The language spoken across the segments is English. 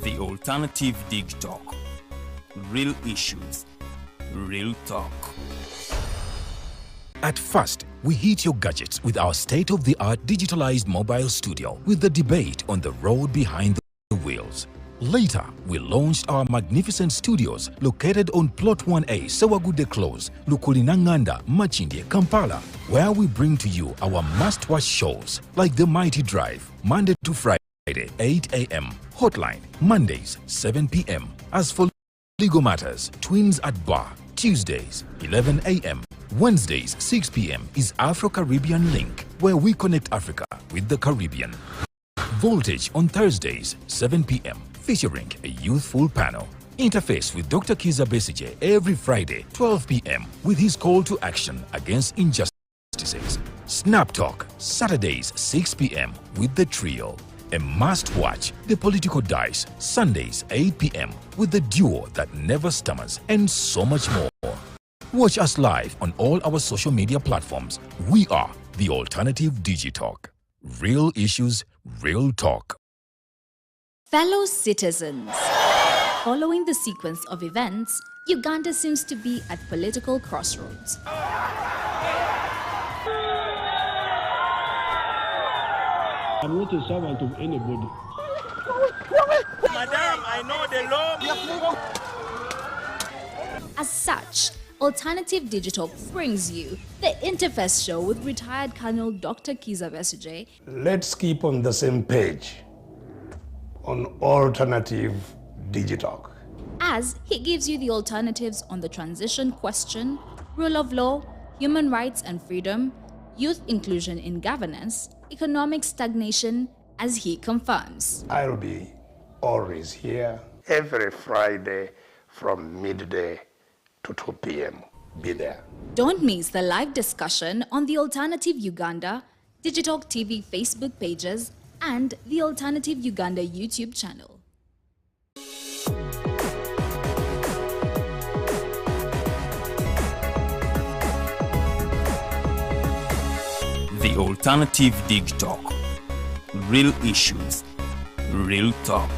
The Alternative Dig Talk. Real issues, real talk. At first, we hit your gadgets with our state-of-the-art digitalized mobile studio with the debate on the road behind the wheels. Later, we launched our magnificent studios located on Plot 1A, Sawagude Close, Lukulinanganda, Machindye, Kampala, where we bring to you our must-watch shows like The Mighty Drive, Monday to Friday, 8 a.m. Hotline, Mondays, 7 p.m. As for Legal Matters, Twins at Bar, Tuesdays, 11 a.m. Wednesdays, 6 p.m. is Afro-Caribbean Link, where we connect Africa with the Caribbean. Voltage on Thursdays, 7 p.m., featuring a youthful panel. Interface with Dr. Kiza Besige every Friday, 12 p.m., with his call to action against injustices. Snap Talk, Saturdays, 6 p.m., with the trio. A must-watch, The Political Dice, Sundays, 8 p.m., with the duo that never stammers, and so much more. Watch us live on all our social media platforms. We are The Alternative Digitalk. Real issues, real talk. Fellow citizens, following the sequence of events, Uganda seems to be at political crossroads. I'm not a servant of anybody. Madam, I know the law. As such, Alternative Digital brings you the Interface Show with retired Colonel Dr. Kiza Besige. Let's keep on the same page on Alternative Digital. As he gives you the alternatives on the transition question, rule of law, human rights and freedom, youth inclusion in governance, economic stagnation, as he confirms. I'll be always here every Friday from midday to 2 p.m. Be there. Don't miss the live discussion on the Alternative Uganda, Digitalk TV Facebook pages, and the Alternative Uganda YouTube channel. The Alternative Dig Talk. Real issues, real talk.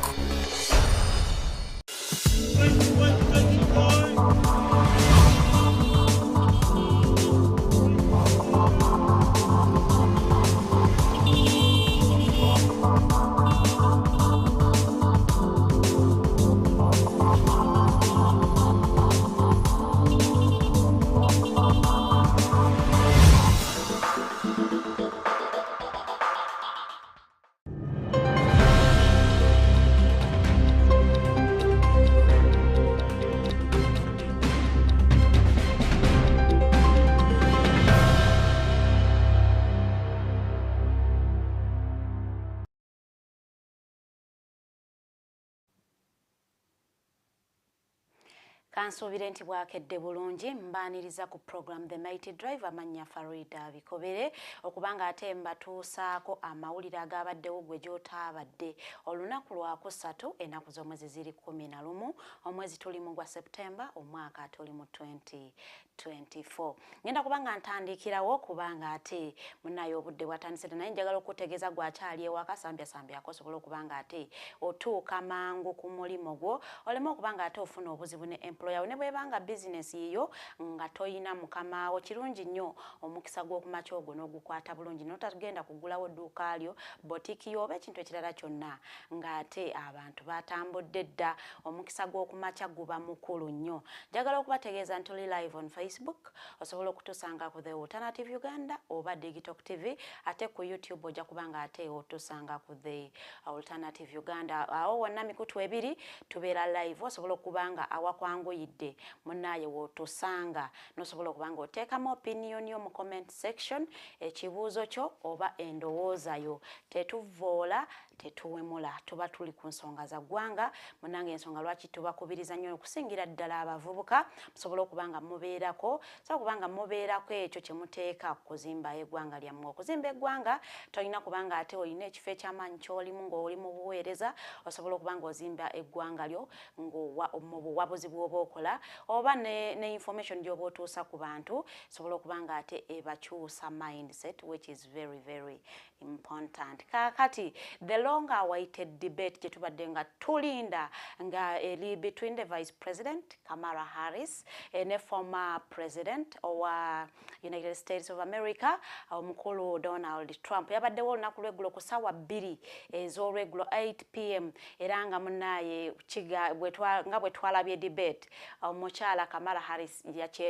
Kansuubire nti bwakedde bulungi mbaaniriza ku program The Mighty Drive amanya Faridah Bikobere okubanga ate mbatuusaako amawulire agabaddewo gwe gy'otaabadde olunaku lwa kusatu ennaku z'omwezi ziri 11 omwezi tulimu gwa September omwaka tuli mu 2024. Ngenda kubanga ntandikirawo kubanga ate munayo obudde bwatandise naye njagala okutegeeza gwakyali ewaka sambyasambyako osobola okubanga ate otuuka mangu ku mulimo gwo oleme okubanga ate ofuna obuzibu ne employer ne bwebanga business yiyo nga toyina mukamaawo kirungi nnyo omukisa gw'okumakya ogwo n'ogukwata bulungi n'otagenda kugulawo dduuka lyo botiki yo oba ekintu ekirala kyonna ng'ate abantu batambudde dda omukisa gw'okumakya guba mukulu nnyo. Njagala okubategeeza nti oli live on Facebook osobola okutusanga ku The Alternative Uganda oba Digitalk TV ate ku YouTube ojja kubanga ate otusanga ku The Alternative Uganda awo wonna mikutu ebiri tubeera live osobola okubanga awakwanguyidde munnaye w'otusanga n'osobola okubanga oteekamu opinion yo mu comment section ekibuuzo kyo oba endowooza yo tetuvoola tetuwemula tuba tuli ku nsonga za ggwanga munange ensonga lwaki tubakubiriza nnyo okusingira ddala abavubuka musobola okubanga mubeerako so kubanga mubeerako ekyo kye muteeka kuzimba eggwanga lyammwe okuzimba eggwanga tolina kubanga ate olina ekifo eky'amaanyi ky'olimu ng'oli mu buweereza osobola okubanga ozimba eggwanga lyo mu buwabuzi bw'oba okola oba ne information gyoba otuusa ku bantu sobola okuba nga ate ebakyusa mindset, which is very very important. Kakati the long awaited debate gye tubadde nga tulinda nga eri between the Vice President Kamala Harris ne former President owa United States of America omukulu Donald Trump yabaddewo olunaku lw'eggulo ku ssaawa 2 ez'olweggulo 8 p.m. era nga munnaye nga bwe twalabye debate omukyala Kamala Harris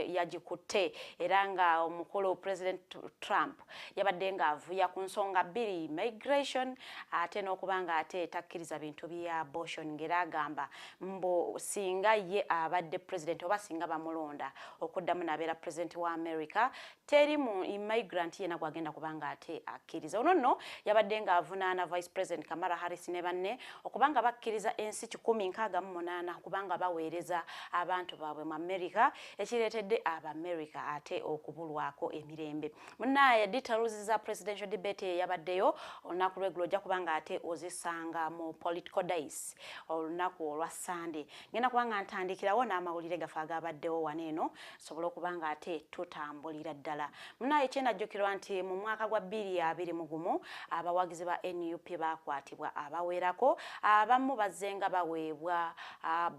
yagikutte era nga omukulu President Trump yabadde nga avuya ku nsonga 2 migration ate n'okuba nga ate takkiriza bintu bya abortion ng'era agamba mbo singa ye abadde president oba singa bamulonda okuddamu n'abeera president wa America teri mu immigrant yena gwagenda kubanga ate akkiriza. Ono nno yabadde nga avunaana Vice President Kamala Harris ne banne okubanga bakkiriza ensi 168 kubanga baweereza abantu baabwe mu America ekireetedde Aba-America ate okubulwako emirembe. Munnaye details za presidential debate yabaddeyo olunaku lw'eggulo ojja kubanga ate ozisanga mu political days olunaku olwa Sunday. Ngenda kubanga ntandikirawo n'amawulire gafe agabaddewo waneeno sobola okubanga ate tutambulira ddala. Munnaye kyenajjukirwa nti mu mwaka gwa 2021 abawagizi ba NUP bakwatibwa abawerako abamu bazzenga baweebwa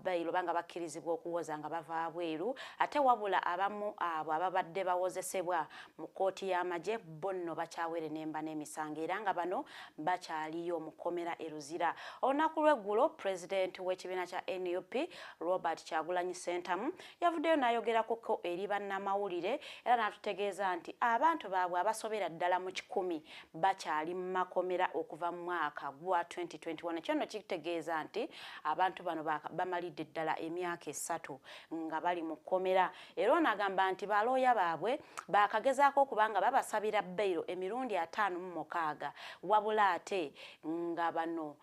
bayiro banga bakkirizibwa okuwoza nga bava bweru ate wabula abamu abo ababadde bawozesebwa mu kkooti y'amagye bonno bakyawere nemba n'emisango era nga bano bakyaliyo mu kkomera eruzira. Olunaku lw'eggulo President w'ekibiina kya NUP Robert Kyagulanyi Ssentamu yavuddeyo n'ayogerako eri bannamawulire era n'atutegeeza nti abantu baabwe abasobera ddala mu 100 bakyali mu makomera okuva mu mwaka gwa 2021. Ekyo nno kitegeeza nti abantu bano bamalidde ddala emyaka 3 nga bali mu kkomera era onagamba nti balooya baabwe bakagezaako okubanga babasabira beyiro emirundi 56 wabula ate nga bano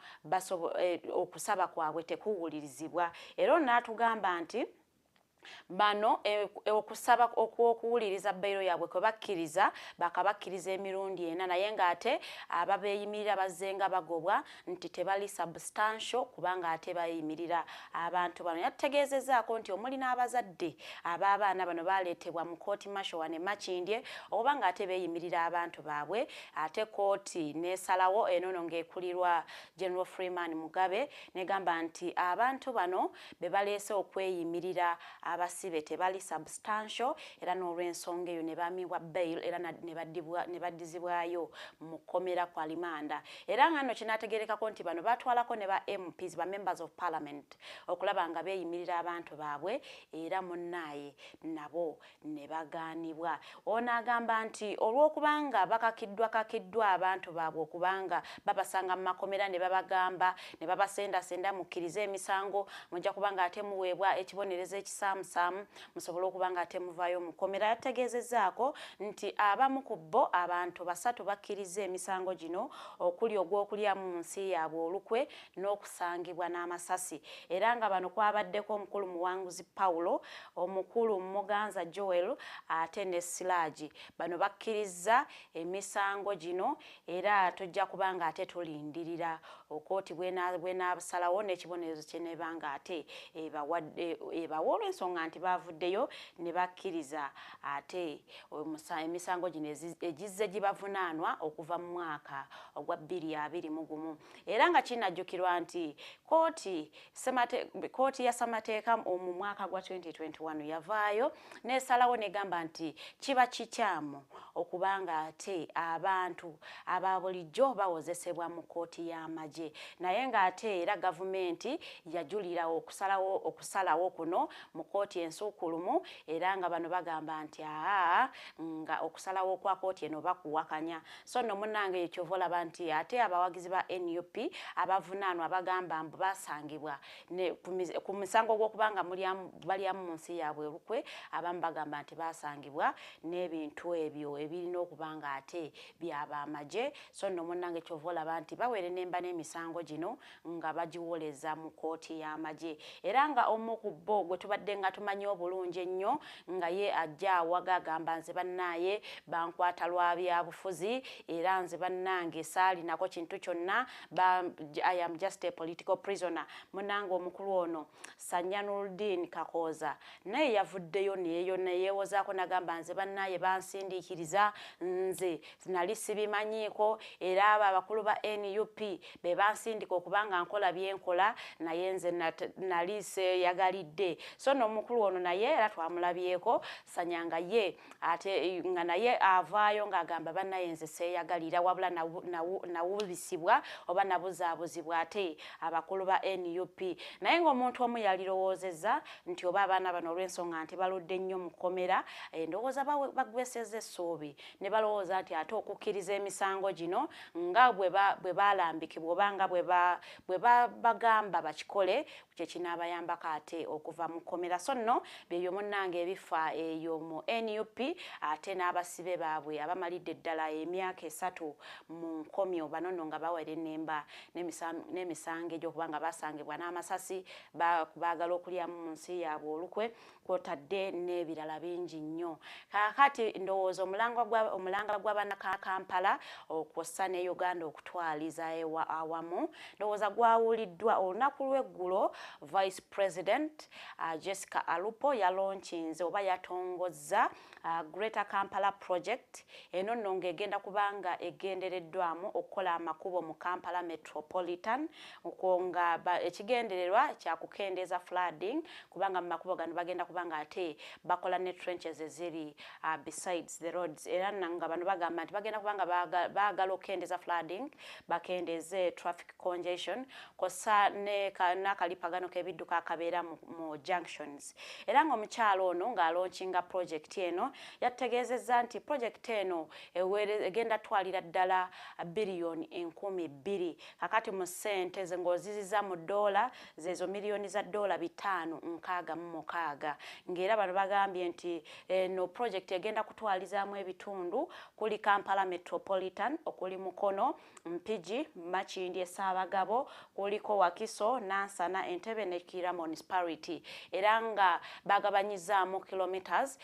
okusaba kwabwe tekuwulirizibwa era n'atugamba nti bano okusaba okuwuliriza beyiro yabwe kwe bakkiriza bakabakkiriza emirundi 4 naye ng'ate ababeeyimirira bazzenga bagobwa nti tebali substantial kubanga ate bayimirira abantu bano. Yategeezezaako nti omuli n'abazadde ab'abaana bano baleetebwa mu kooti masho wane Makindye oba ng'ate beeyimirira abantu baabwe ate kooti n'esalawo enono ng'ekulirwa General Freeman Mugabe negamba nti abantu bano be baleese okweyimirira abasibe tebali substantial era n'olw'ensonga eyo ne bamibwa bail era ne baddizibwayo mu kkomera kwa limanda era nga nno kinaategeerekako nti bano batwalako ne ba MPs ba members of parliament okulaba nga beeyimirira abantu baabwe era munnaaye nabo ne bagaanibwa. Ono agamba nti olw'okubanga bakakiddwa abantu baabwe okubanga babasanga mu makomera ne babagamba ne babasendasenda mukkirize emisango mujja kubanga ate muweebwa ekibonerezo ekisaamu musobola okubanga ate muvaayo mu kkomera. Yategeezezaako nti abamu ku bo abantu 3 bakkiriza emisango gino okuli ogw'okulyamu mu nsi yaabwe olukwe n'okusangibwa n'amasasi era nga bano kwabaddeko omukulu Muwanguzi Paulo, omukulu Muganza Joel ate ne Siraji. Bano bakkiriza emisango gino era tujja kubanga ate tulindirira okooti bw'enaabasalawo n'ekibonerezo kye nebanga ate ebawa olw'ensonga nti bavuddeyo ne bakkiriza ate emisango gino egizze gibavunaanwa okuva mu mwaka ogwa 2021 era nga kinajjukirwa nti kooti ya ssemateeka mu mwaka gwa 2021 yavaayo n'esalawo negamba nti kiba kikyamu okubanga ate abantu aba bulijjo bawozesebwa mu kooti y'amagye naye ng'ate era gavumenti yajulira okusalawo kuno mu kooti ensuukulumu era nga bano bagamba nti nga okusalawo kwa kooti eno bakuwakanya. So nno munnange ekyova olaba nti ate abawagizi ba NUP abavunaanwa bagamba mbu basangibwa ku misango gw'okubanga balyamu mu nsi yaabwe olukwe abamu bagamba nti basangibwa n'ebintu ebyo ebirina okubanga ate byabamagye. So nno munnange ekyova olaba nti bawere nemba n'emisango gino nga bagiwoleza mu kooti y'amagye era nga omu ku bo gwe tubadde nga n'atumanyi obulungi ennyo nga ye ajja awaga agamba nze bannaye bankwata lwa byabufuzi era nze bannange saalinako kintu kyonna I am just a political prisoner. Munange omukulu ono Sanyanuddin Kakooza naye yavuddeyo neyewozaako nagamba nze bannaye bansindiikiriza nze nali sibimanyiiko era abo abakulu ba NUP be bansindika okubanga nkola byenkola naye nze nali seeyagalidde. So n'omukulu ono naye era twamulabyeko Sanyanga ye ate nga naye avaayo ng'agamba bannaye nze seeyagalira wabula nawubisibwa oba nabuzaabuzibwa ate abakulu ba NUP. Naye ng'omuntu omu yalirowoozezza nti oba abaana bano olw'ensonga nti baludde nnyo mu kkomera ndowooza bagwesezza essuubi ne balowooza nti ate okukkiriza emisango gino nga bwe balambikibwa oba nga bwe bagamba bakikole kye kinaabayambako ate okuva mu kkomera. So nno byebyo munnange ebifa eyo mu NUP ate n'abasibe baabwe abamalidde ddala emyaka 3 mu nkomyo bano nno nga bawera ennemba n'emisango egyokuba nga basangibwa n'amasasi baagala okulyamu mu nsi yaabwe olukwe kwotadde n'ebirala bingi nnyo. Kaakati ndowooza omulanga gw'abannaka Kampala okwossa ne Uganda okutwaliza awamu ndowooza gwawuliddwa olunaku lw'eggulo. Vice President Jessica Alupo yalonkinze oba yatongozza Greater Kampala Project eno nno ng'egenda kubanga egendereddwamu okukola amakubo mu Kampala Metropolitan nga ekigendererwa kyakukendeeza flooding kubanga mu makubo gano bagenda kubanga ate bakola ne trenches eziri besides the roads era nga bano bagamba nti bagenda kubanga baagala okukendeeza flooding bakendeeze traffic congestion kosa n'akalipagano k'ebidduka akabeera mu junctions. Era ng'omukyalo ono ng'alonkinga project eno yategeezezza nti project eno egenda twalira ddala biliyoni 12,000 kakati mu ssente ng'oziziza mu dola zezo miliyoni za dola 566 ng'era bano bagambye nti no project egenda kutwalizaamu ebitundu kuli Kampala Metropolitan okuli Mukono, Mpigi, Makindye, Ssaabagabo, kuliko Wakiso, Nansana, Entebbe ne Kira municipality era nga bagabanyizaamu kilometers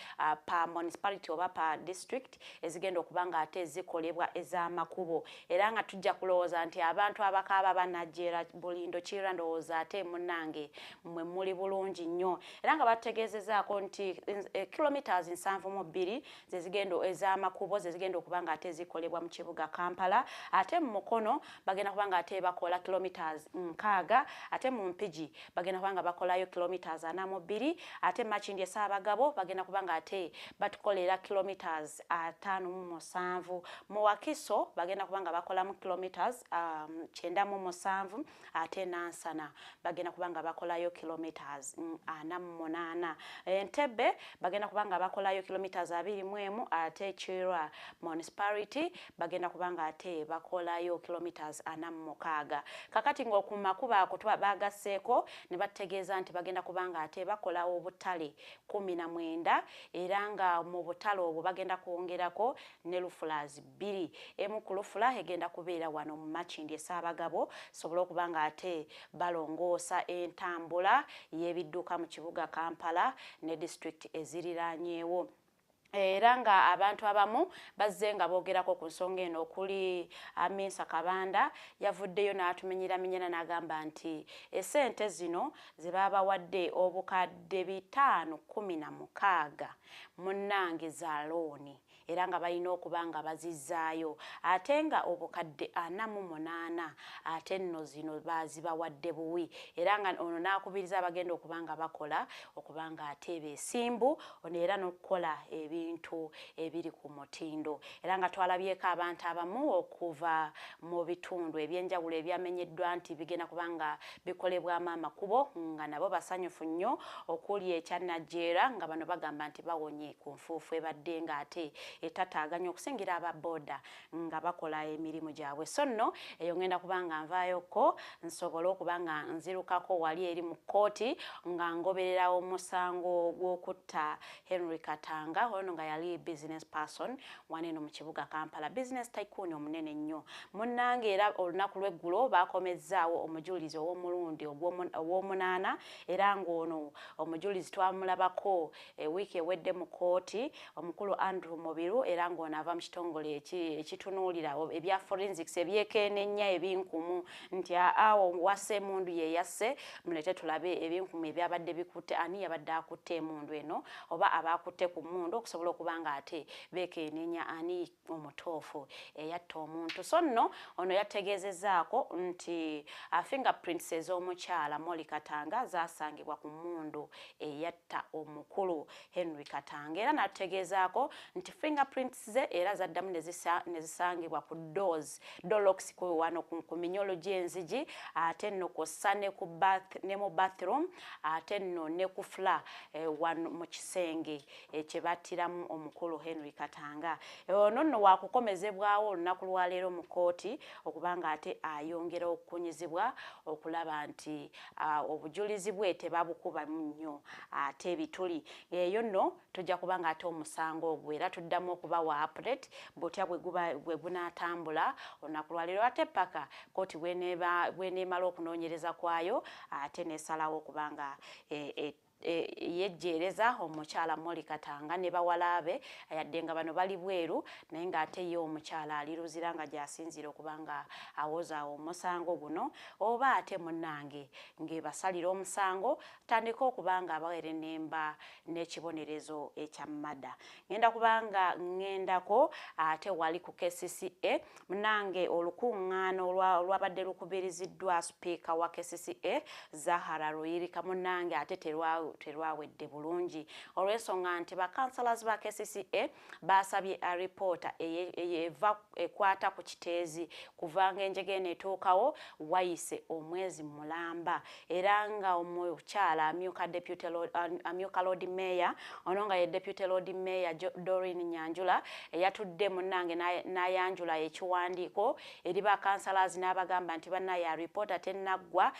pa municipality oba pa district ezigenda okubanga ate zikolebwa ez'amakubo era nga tujja kulowooza nti abantu abakaaba banajjeera Bulindo Kira ndowooza ate munnange mmwe muli bulungi nnyo era nga bategeezezaako nti kilometers 72 zezigenda ez'amakubo zezigenda okubanga ate zikolebwa mu kibuga Kampala ate mu Mukono bagenda kubanga ate bakola kilometers 6 ate mu Mpigi bagenda kubanga bakolayo kilometers 42 ate Makindye Ssaabagabo bagenda kubanga ate batukolera kilometers 57 mu Wakiso bagenda kubanga bakolamu kilometers 97 ate Nansana bagenda kubanga bakolayo kilometers 48 Entebbe bagenda kubanga bakolayo kilometers 21 ate Kira municipality bagenda kubanga ate bakolayo kilometers 46 kakati ng'okumakuba ako bagasseeko ne bategeeza nti bagenda kubanga ate bakola obutale 19 era nga mu butale obwo bagenda kwongerako ne lufulazi 2 emu ku lufula egenda kubeera wano mu Makindye Ssaabagabo sobola okubanga ate balongoosa entambula y'ebidduka mu kibuga Kampala ne district eziriraanyeewo. Era nga abantu abamu bazze nga boogerako ku nsonga eno okuli Aminsa Kabanda yavuddeyo n'atumenyeramenyera n'agamba nti essente zino ze babawadde obukadde 516 munnange za looni era nga balina okubanga bazizzaayo ate nga obukadde 48 ate nno zino bazibawadde buwi era nga ono n'akubiriza abagenda okubanga bakola okubanga ate beesimbu ono era n'okukola ebintu ebiri ku mutindo era nga twalabyeko abantu abamu okuva mu bitundu ebyenjawulo ebyamenyeddwa nti bigenda kubanga bikolebwamu amakubo nga nabo basanyufu nnyo okuli ekya Najjeera nga bano bagamba nti bawonye ku nfuufu ebadde nga ate etataganya okusingira aba boda nga bakola emirimu gyabwe. So nno eyo ngenda kubanga nvaayoko nsobole okubanga nzirukako wali eri mu kkooti nga ngoberera omusango gw'okutta Henry Katanga ono nga yali business person waneno mu kibuga Kampala, business tycoon omunene nnyo. Munnange era olunaku lw'eggulo baakomezzaawo omujulizi ow'omulundi ow'omunaana era ng'ono omujulizi twamulabako wiiki ewedde mu kkooti omukulu Andrew Mubiru era ng'ono ava mu kitongole ekitunuulira ebya forensics ebyekenneenya ebinkumu nti awo wasse emundu ye yasse mulete tulabe ebinkumu ebyabadde bikutte ani yabadde akutte emundu eno oba abakutte ku mundu okusobola okubanga ate bekenneenya ani omutuufu eyatta omuntu. So nno ono yategeezezaako nti fingerprints ez'omukyala Molly Katanga zaasangibwa ku mundu eyatta omukulu Henry Katanga era nategeezaako nti fingerprints ze era zaddamu ne zisangibwa ku door locks wano ku minyolo gy'enzigi ate nno kw'ossa ne mu bathroom ate nno ne ku fla wano mu kisenge kye battiramu omukulu Henry Katanga. Ono nno waakukomezebwawo olunaku lwaleero mu kkooti okubanga ate ayongera okukunyizibwa okulaba nti obujulizi bwe tebabukubamu nnyo ate ebituli. Eyo nno tujja kubanga ate omusango ogwo era tuddamu okuba wa update butya bwe gunaatambula olunaku lwaleero ate paka kkooti bw'eneemala okunoonyereza kwayo ate neesalawo okubanga yejjeereza omukyala Molly Katanga ne bawalabe yadde nga bano bali bweru naye ng'ate ye omukyala aliruzira nga gy'asinziira okubanga awoza omusango guno oba ate munnange ng'ebasalira omusango tandika okubanga abaweera ennemba n'ekibonerezo ekya mada. Ngenda kubanga ngendako ate wali ku KCCA munnange olukuŋŋaano olwabadde lukubiriziddwa sipiika wa KCCA Zahara Ruyirika munnange ate terwawedde bulungi olw'ensonga nti bakansalas ba KCCA baasabye alipoota ekwata ku kiteezi kuvanga enjega eno etuukawo wayise omwezi mulamba era nga omukyala amyuka Lord Mayor ono nga ye Deputy Lord Mayor Doreen Nyanjula eyatudde munnange n'ayanjula ekiwandiiko eri bakansalas n'abagamba nti bannaye alipoota tennaggwa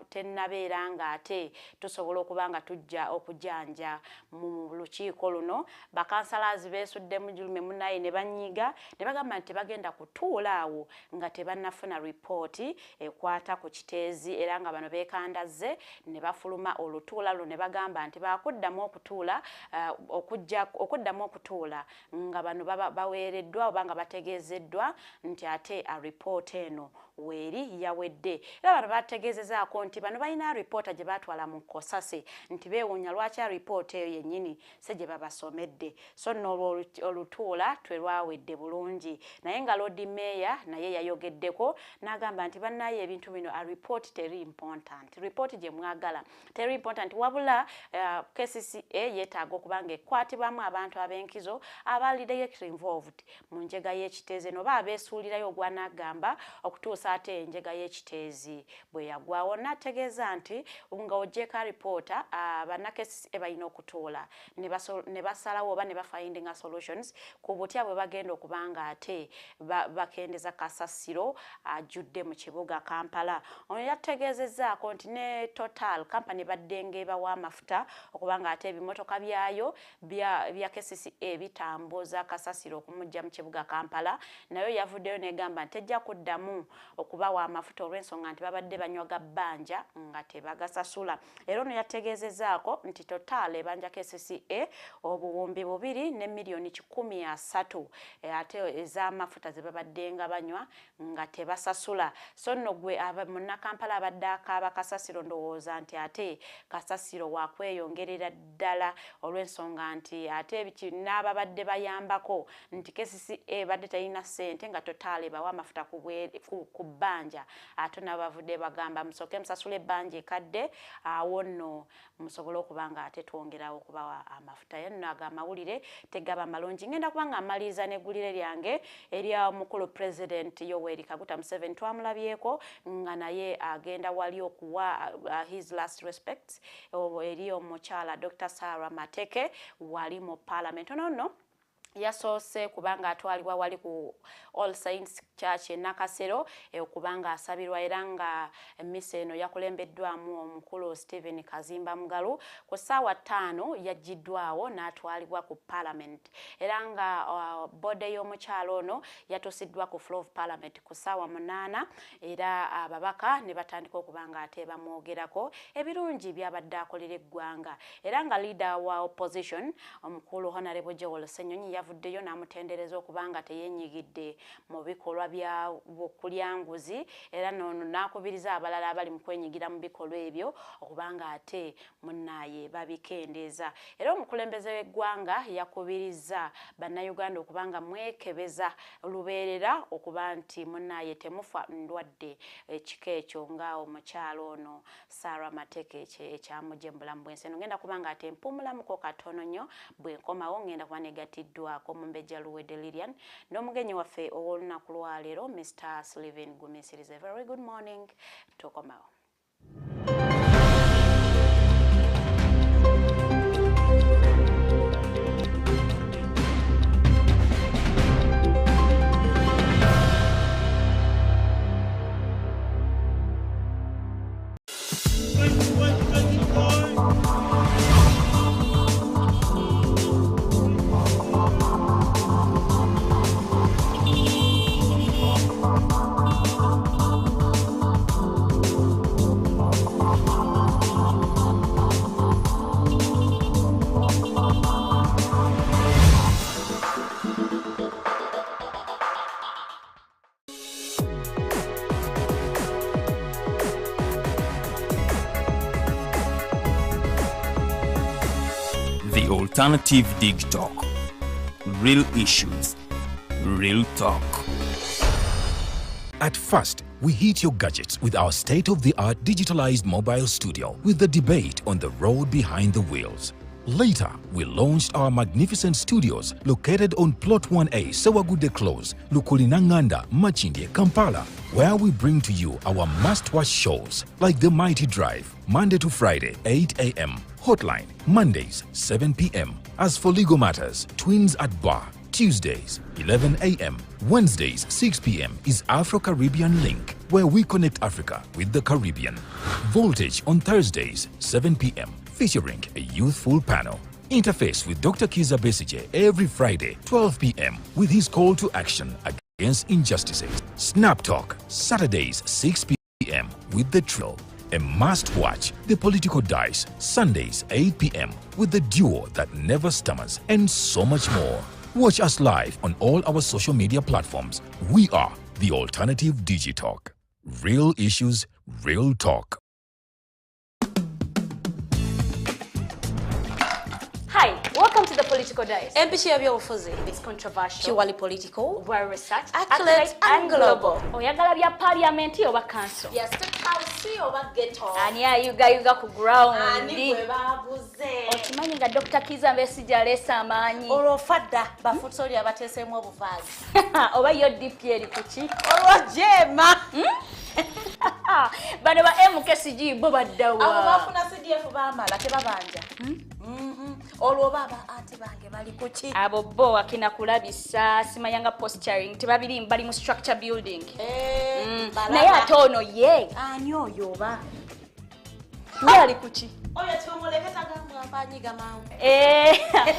tennabeera nga ate tusobola okubanga tujja okujanja mu lukiiko luno. Bakansalas beesudde mu julume munnaye ne banyiga ne bagamba nti bagenda kutuula awo nga tebannafuna ripooti ekwata ku kiteezi era nga bano beekandazze ne bafuluma olutuula luno ne bagamba nti bakuddamu okutuula nga bano baweereddwa oba nga bategeezeddwa nti ate alipoota eno weeri yawedde. Era bano bategeezezaako nti bano balina ripoota gye baatwala mu Kosase nti beewuunya lwaki alipoota eyo yennyini se gye babasomedde. So nno olutuula terwawedde bulungi naye nga Lord Mayor naye yayogeddeko n'agamba nti bannaye ebintu bino alipooti teri important, ripooti gye mwagala teri important wabula KCCA yeetaaga okubanga ekwatibwamu abantu ab'enkizo abali directly involved mu njega y'ekiteezi noba abeesuulirayo ogwanagamba okutuusa ate enjega y'ekiteezi bwe yagwawo. N'ategeeza nti nga oggyeko alipoota banna KCCA balina okutuula ne basalawo oba ne bafindinga solutions ku butya bwe bagenda okubanga ate bakendeza kasasiro ajjudde mu kibuga Kampala. Ono yategeezezzaako nti ne Total company baddenga ebawa amafuta okubanga ate ebimotoka byayo bya KCCA bitambuza kasasiro okumujja mu kibuga Kampala nayo yavuddeyo negamba nti ejja kuddamu okubawa amafuta olw'ensonga nti babadde banywaga bbanja nga tebagasasula. Era ono yategeezezzaako nti Total ebanja KCCA obuwumbi 2 ne miliyoni 130 ate ez'amafuta ze babaddenga banywa nga tebasasula. So nno gwe munnakampala abadde akaaba kasasiro ndowooza nti ate kasasiro waakweyongerera ddala olw'ensonga nti ate n'ababadde bayambako nti KCCA badde talina ssente nga Total bawa amafuta ku bbanja ate nabo bavudde bagamba musooke musasula ebbanja ekadde awo nno musobole okubanga ate twongerawo okubawa amafuta. Yenno ago amawulire tegaba malungi. Ngenda kubanga amaliriza n'eggulire lyange erya omukulu President Yoweri Kaguta Museveni twamulabyeko nga naye agenda wali okuwa his last respects eri omukyala Dr. Sarah Mateke wali mu Parliament. Ono yasoose kubanga atwalibwa wali ku All Saints Church e Nakasero okubanga asabirwa era nga emmisa eno yakulembeddwamu omukulu Stephen Kazimba Mugalu ku ssaawa 5 yaggiddwawo n'atwalibwa ku Parliament era nga bode y'omukyalo ono yatusiddwa ku floor of Parliament ku ssaawa 8 era ababaka ne batandika okubanga ate bamwogerako ebirungi byabadde akolera eggwanga era nga leader wa opposition omukulu Honorable Joel Ssenyonyi yavuddeyo n'amutendereza okubanga teyenyigidde mu bikolwa bya kulyanguzi era nono n'akubiriza abalala abali mu kwenyigira mu bikolwa ebyo okubanga ate munnaye babikendeeza era omukulembeze w'eggwanga yakubiriza bannayuganda okubanga mwekebeza lubeerera okuba nti munnaye temufa ndwadde ekika ekyo nga omukyalo ono Sarah Mateke ekyamugye mu bulamu bwensi eno ngenda kubanga ate mpumulamuko katono nnyo bwenkomawo ngenda kuba negatiddwako mumbejja Luwedde Lilian n'omugenyi waffe ow'olunaku lwaleero Mr. Sylivin Gumisiriza. Very good morning tukomawo. The Alternative Dig Talk. Real issues, real talk. At first, we hit your gadgets with our state-of-the-art digitalized mobile studio with the debate on the road behind the wheels. Later, we launched our magnificent studios located on Plot 1A, Sewagude Close, Lukulinanganda, Machindye, Kampala, where we bring to you our must-watch shows like The Mighty Drive, Monday to Friday, 8 a.m., Hotline, Mondays, 7 p.m. As for legal matters, Twins at Bar, Tuesdays, 11 a.m. Wednesdays, 6 p.m. is Afro-Caribbean Link, where we connect Africa with the Caribbean. Voltage on Thursdays, 7 p.m., featuring a youthful panel. Interface with Dr. Kiza Besije every Friday, 12 p.m. with his call to action against injustices. Snap Talk, Saturdays, 6 p.m. with The Trill. A must-watch, The Political Dice, Sundays, 8 p.m. with the duo that never stammers, and so much more. Watch us live on all our social media platforms. We are The Alternative Digitalk. Real issues, real talk. Hi, welcome to The Political Dice. Empishi y'ebyobufuzi. It's controversial, Purely political, well researched, accurate and global. Oyagala bya parliament oba council. Yes, State House oba ghetto. Ani ayuga ku ground. Ani bwe baabuze. Okimanyi nga Dr. Kiza Besije aleesa amaanyi. Olwo fadda bafutoli abateeseemu obuvaazi. Oba yo DP eri kuki? Olwo jeema. Bano ba MKCG bo baddawa. Abo bafuna CDF baamala tebabanja. Olwo baba ate bange bali kuki? Abo bo akina kulabisa simayanga posturing tebabiri bali mu structure building. Naye ate ono ye. Ani oyo oba? Ye ali kuki? Oyo tumuleketa gamwanyiga mangu.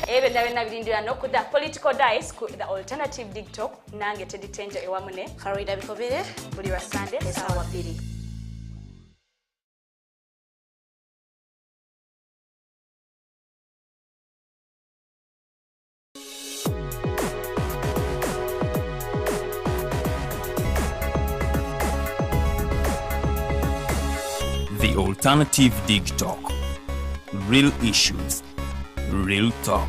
Ebe na birindira nokuda Political Dice ku The Alternative Digital nange teditenje ewamune. Faridah Bikobere Buli wa Sunday esawa 2. The Alternative Dig Talk. Real issues, real talk.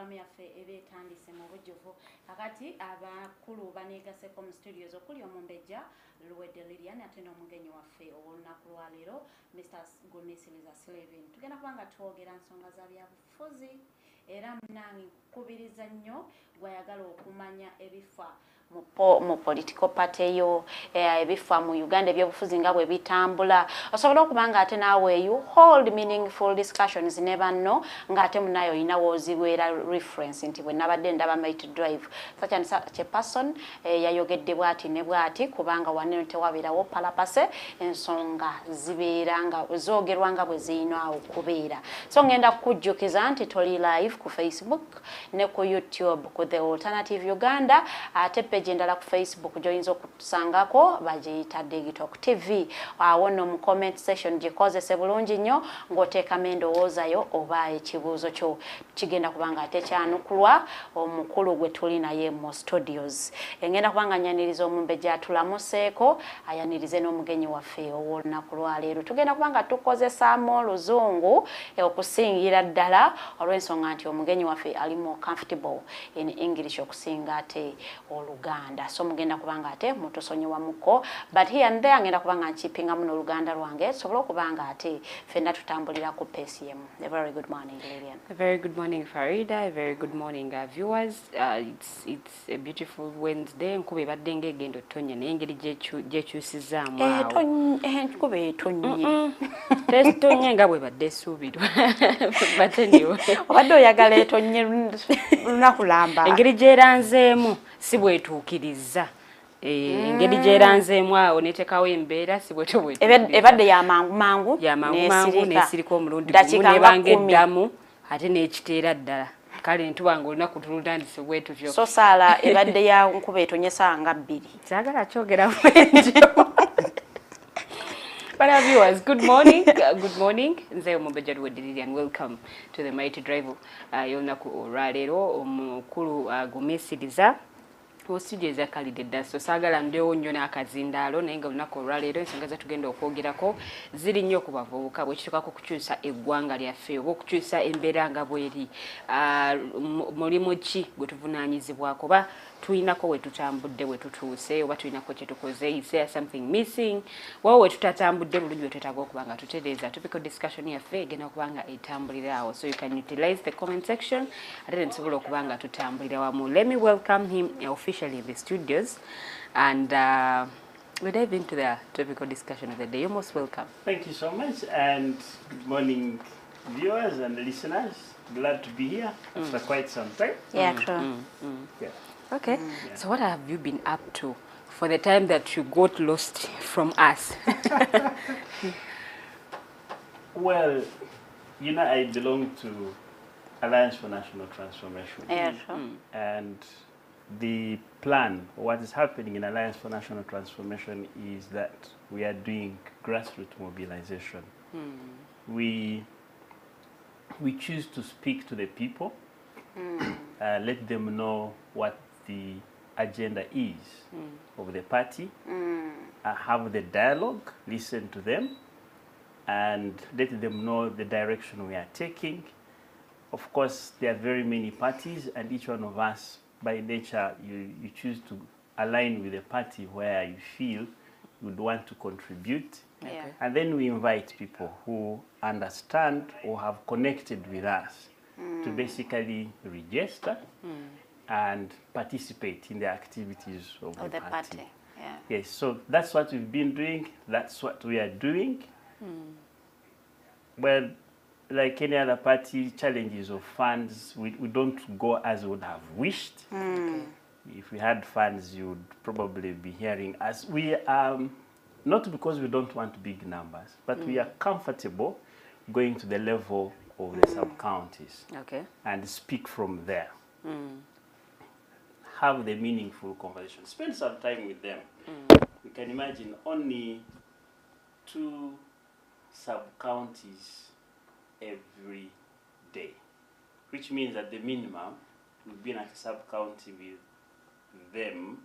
program yaffe eba etandise mu bujjuvu kakati abakulu baneegaseko mu studios okuli omumbejja Luwedde Lilian ate n'omugenyi waffe ow'olunaku lwaleero Mr. Gumisiriza Sylivin. Tugenda kuba nga twogera nsonga za byabufuzi era munange nkukubiriza nnyo gwayagala okumanya ebifa mu political party yo ebifa mu Uganda ebyobufuzi nga bwe bitambula osobola okuba nga ate naawe you hold meaningful discussions ne banno ng'ate munayo olina wooziweera reference nti bwe nabadde ndaba Mighty Drive such and such a person yayogedde bw'ati ne bw'ati kubanga wanene tewabeerawo palapase ensonga zibeera nga zoogerwa nga bwe zirina okubeera. So ngenda kukujjukiza nti toli live ku Facebook ne ku YouTube ku The Alternative Uganda ate page endala ku Facebook joyinza okutusangako bagiyita Digital TV awo no mu comment section gikozese bulungi nnyo ng'oteekamu endowoozayo oba ekibuuzo kyo kigenda kubanga ate kyanukulwa omukulu gwe tuli naye mu studios. Engenda kubanga nyaniriza omumbejja atulamuseeko ayanirize n'omugenyi waffe ow'olunaku lwaleero. Tugenda kubanga tukozesaamu oluzungu okusingira ddala olw'ensonga nti omugenyi waffe ali more comfortable in English okusinga ate Oluganda. So mugenda kubanga ate mutusonyiwa muko but here and there ngenda kubanga nchipingamu n'Oluganda lwange sobola okubanga ate fenna tutambulira ku PCM. A very good morning, Lilian. A very good morning, Faridah. A very good morning, viewers. It's a beautiful Wednesday. Nkube badde ng'egenda otonnya naye engeri gyekyusizaamu awo. Nkube etonnye. Tetonye nga bwe badde suubirwa. But anyway. Obadde oyagala etonnye lunaku lamba. Engeri gyeranzeemu si bwetuukiriza. Engeri gyeranzeemu awo neetekawo embeera si bwetuukiriza. Ebadde ya mangu ya mangu n'esirika omulundi gumu nebanga eddamu ate n'ekiteera ddala. Kale ntuba ng'olunaku tulutandise bwe tutyo. So saala ebadde ya nkuba etonyesa nga 2. Saagala kyogera bwentyo. But our viewers, good morning. Good morning. Nze omumbejja Luwedde Lilian. Welcome to the Mighty Drive. Y'olunaku olwaleero omukulu Gumisiriza mu studio ezakalidde dda so saagala ndewo nnyo n'akazindaalo naye nga olunaku olwaleero ensonga zetugenda okwogerako ziri nnyo ku bavubuka bwe kituukako kukyusa eggwanga lyaffe oba okukyusa embeera nga bweri mulimu ki gwe tuvunaanyizibwako oba tulinako we tutambudde we tutuuse oba tulinako kye tukoze is there something missing waba we tutatambudde bulungi we twetaaga okuba nga tutereeza topical discussion yaffe egenda okuba nga etambulira awo so you can utilize the comment section ate netusobola okuba nga tutambulira wamu. Let me welcome him officially in the studios and we dive into the topical discussion of the day. You're most welcome. Thank you so much and good morning viewers and listeners. Glad to be here after quite some time. Yeah, true. Yeah. Okay, so what have you been up to for the time that you got lost from us? Well, you know, I belong to Alliance for National Transformation. Yeah, sure. And the plan, what is happening in Alliance for National Transformation is that we are doing grassroots mobilization. We choose to speak to the people, let them know what the agenda is of the party, have the dialogue, listen to them, and let them know the direction we are taking. Of course, there are very many parties, and each one of us, by nature, you choose to align with a party where you feel you would want to contribute. Yeah. And then we invite people who understand or have connected with us to basically register and participate in the activities of the party. Yeah. Yes, so that's what we've been doing. That's what we are doing. Well, like any other party, challenges of funds, we don't go as we would have wished. If we had funds, you would probably be hearing us. We are, not because we don't want big numbers, but we are comfortable going to the level of the sub-counties and speak from there. Have the meaningful conversation. Spend some time with them. You can imagine only 2 sub-counties every day, which means at the minimum, we've been at a sub-county with them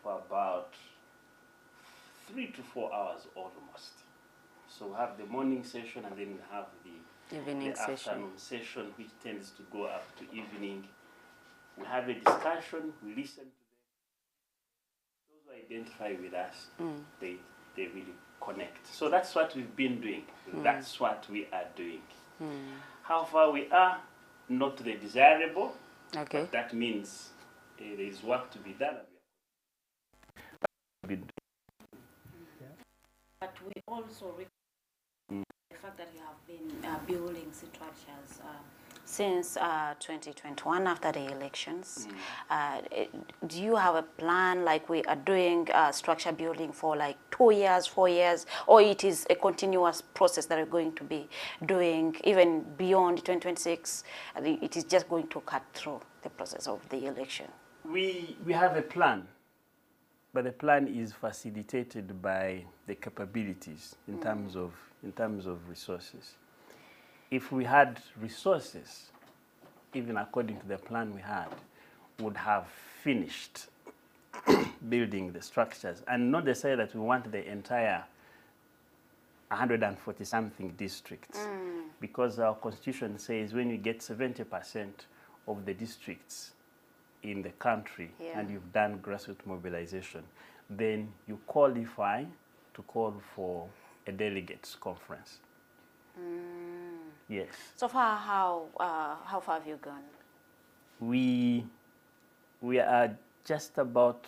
for about 3 to 4 hours almost. So we have the morning session and then we have the Evening session. Afternoon session, which tends to go up to evening. We have a discussion, we listen to them. Those who identify with us, they really connect. So that's what we've been doing. That's what we are doing. How far we are, not the desirable, Okay. but that means there is work to be done. But we also recognize the fact that you have been building structures since 2021 after the elections. Do you have a plan, like we are doing structure building for like 2 years, 4 years, or it is a continuous process that we're going to be doing even beyond 2026? It is just going to cut through the process of the election? We have a plan, but the plan is facilitated by the capabilities in terms of resources. If we had resources, even according to the plan we had, would have finished building the structures, and not to say that we want the entire 140-something districts, because our constitution says when you get 70% of the districts in the country and you've done grassroots mobilization, then you qualify to call for a delegates conference. Yes. So far, how far have you gone? We are just about,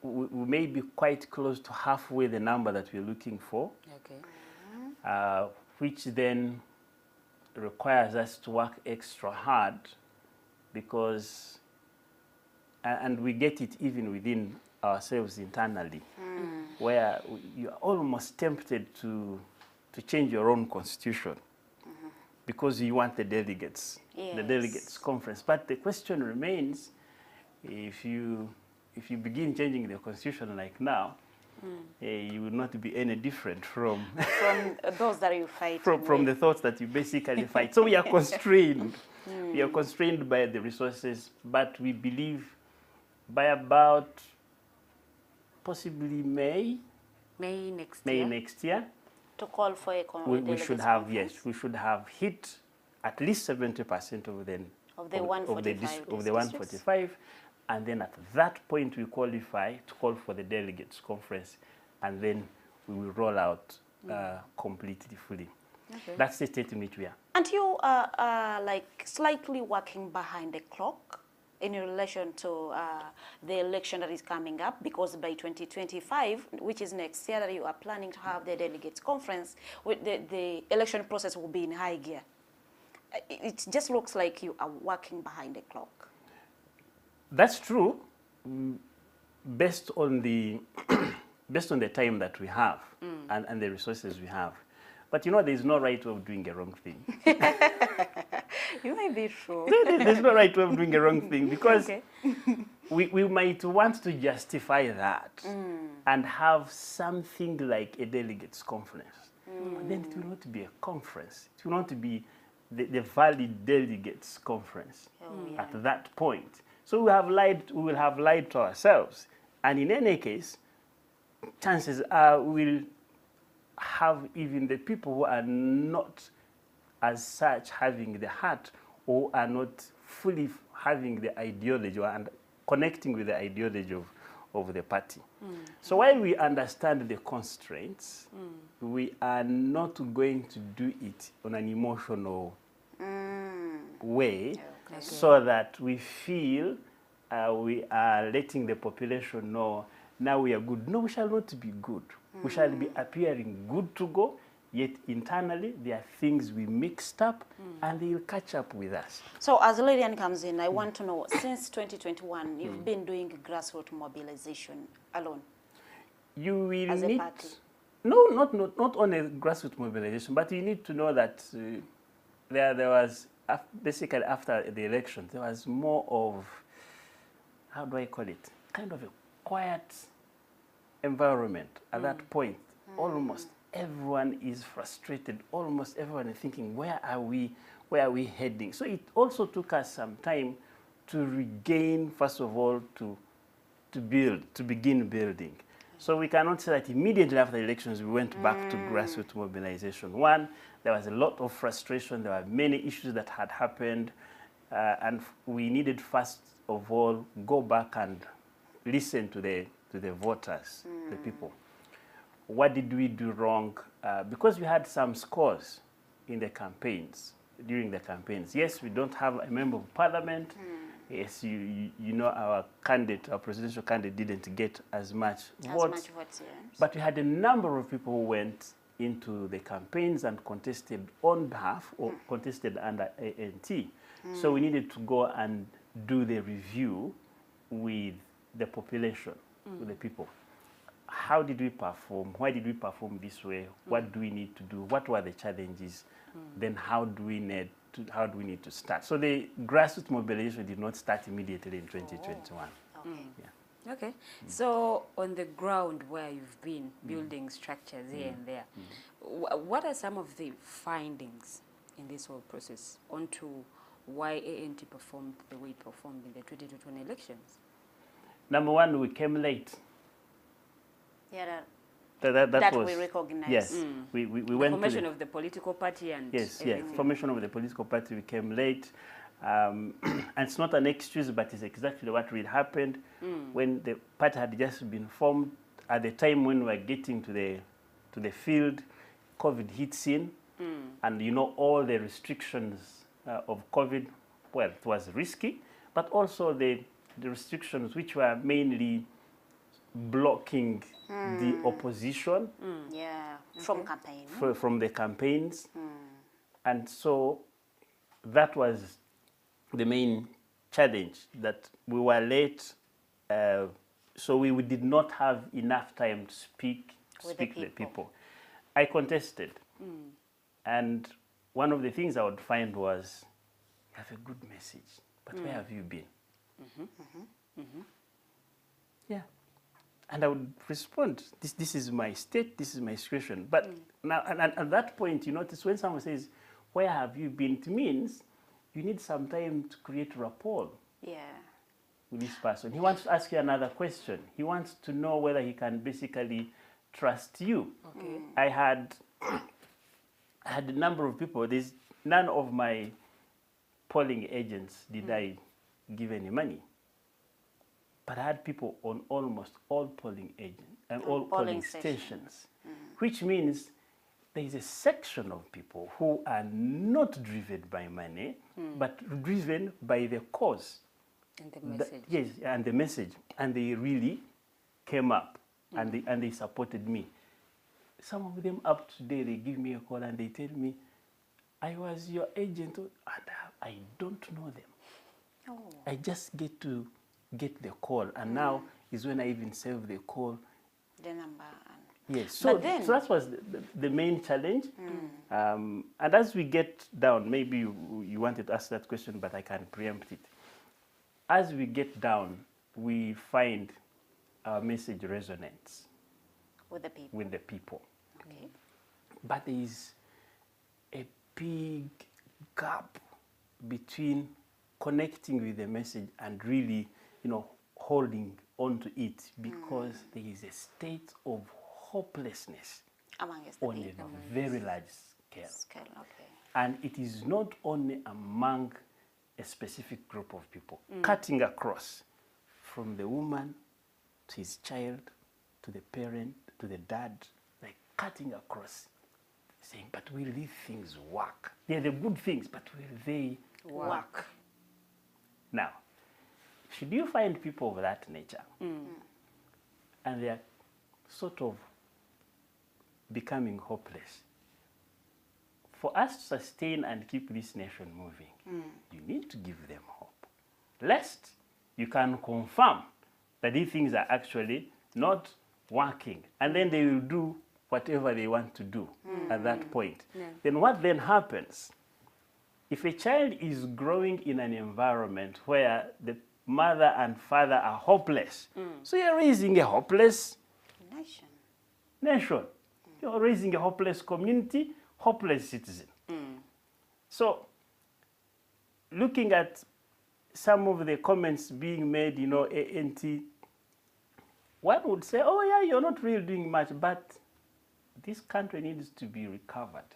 we may be quite close to halfway the number that we're looking for. Okay. Which then requires us to work extra hard, because, and we get it even within ourselves internally, where you're almost tempted to change your own constitution because you want the delegates, the delegates conference. But the question remains, if you begin changing the constitution like now, you will not be any different from those that you fight from the thoughts that you basically fight. So we are constrained. We are constrained by the resources, but we believe by about possibly May next year, to call for a we should have conference? We should have hit at least 70% of the 145, and then at that point we qualify to call for the delegates conference, and then we will roll out completely fully. Okay. That's the state in which we are. And you are like slightly working behind the clock in relation to the election that is coming up, because by 2025, which is next year, that you are planning to have the delegates conference, with the election process will be in high gear. It just looks like you are working behind the clock. That's true, based on the time that we have and the resources we have. But you know, there's no right way of doing a wrong thing. You might be true. There's no right way of doing a wrong thing, because we might want to justify that and have something like a delegates conference. But then it will not be a conference. It will not be the valid delegates conference at that point. So we will have lied to ourselves. And in any case, chances are we'll have even the people who are not as such having the heart, or are not fully having the ideology and connecting with the ideology of the party. So while we understand the constraints, we are not going to do it on an emotional way, so that we feel we are letting the population know now we are good. No, we shall not be good. We shall be appearing good to go, yet internally there are things we mixed up, and they will catch up with us. So as Lilian comes in, I want to know, since 2021, you've been doing grassroots mobilization alone? You will as a need... party? No, not on a grassroots mobilization, but you need to know that there was, basically after the election, there was more of, how do I call it, kind of a quiet environment at that point. Almost everyone is frustrated. Almost everyone is thinking, where are we heading? So it also took us some time to regain, first of all, to begin building. So we cannot say that immediately after the elections we went back to grassroots mobilization. One, there was a lot of frustration. There were many issues that had happened. And we needed, first of all, go back and listen to the voters, the people. What did we do wrong? Because we had some scores in the campaigns, during the campaigns. Yes, we don't have a member of parliament. Yes, you know our candidate, our presidential candidate didn't get as much votes. Yes. But we had a number of people who went into the campaigns and contested on behalf or contested under ANT. So we needed to go and do the review with the population, with the people. How did we perform? Why did we perform this way? What do we need to do? What were the challenges? Then how do we need to start? So the grassroots mobilization did not start immediately in 2021. Okay. Yeah. Okay. So on the ground where you've been building structures here and there, what are some of the findings in this whole process onto why ANT performed the way it performed in the 2020 elections? Number one, we came late. Yeah, that was, we recognize. Yes, we went formation of the political party and formation of the political party. We came late, and it's not an excuse, but it's exactly what really happened when the party had just been formed. At the time when we were getting to the field, COVID hit scene, and you know all the restrictions of COVID. Well, it was risky, but also the restrictions which were mainly blocking the opposition from campaign. From the campaigns. And so that was the main challenge, that we were late, so we did not have enough time to speak to the people. I contested, and one of the things I would find was, you have a good message, but where have you been? Yeah. And I would respond, this is my state, this is my situation. But now, and at that point, you notice when someone says, where have you been? It means you need some time to create rapport with this person. He wants to ask you another question. He wants to know whether he can basically trust you. Okay. I had a number of people. There's none of my polling agents did I give any money. But I had people on almost all polling agents and all polling stations, which means there is a section of people who are not driven by money, but driven by the cause. And the message. Yes, and the message. And they really came up and they supported me. Some of them up today, they give me a call and they tell me, I was your agent and I don't know them. Oh. I just get the call, and now is when I even save the call. The number. Yes, so that was the main challenge. And as we get down, maybe you wanted to ask that question, but I can preempt it. As we get down, we find our message resonates with the people. Okay. But there is a big gap between connecting with the message and really, holding on to it, because there is a state of hopelessness on a very large scale. Okay. And it is not only among a specific group of people, cutting across from the woman to his child, to the parent, to the dad, like cutting across, saying, but will these things work? They're the good things, but will they work? Now, should you find people of that nature, and they're sort of becoming hopeless, for us to sustain and keep this nation moving, you need to give them hope. Lest you can confirm that these things are actually not working, and then they will do whatever they want to do at that point. Yeah. Then what then happens? If a child is growing in an environment where the mother and father are hopeless, so you're raising a hopeless nation. You're raising a hopeless community, hopeless citizen. So looking at some of the comments being made, ANT one would say, oh yeah, you're not really doing much, but this country needs to be recovered.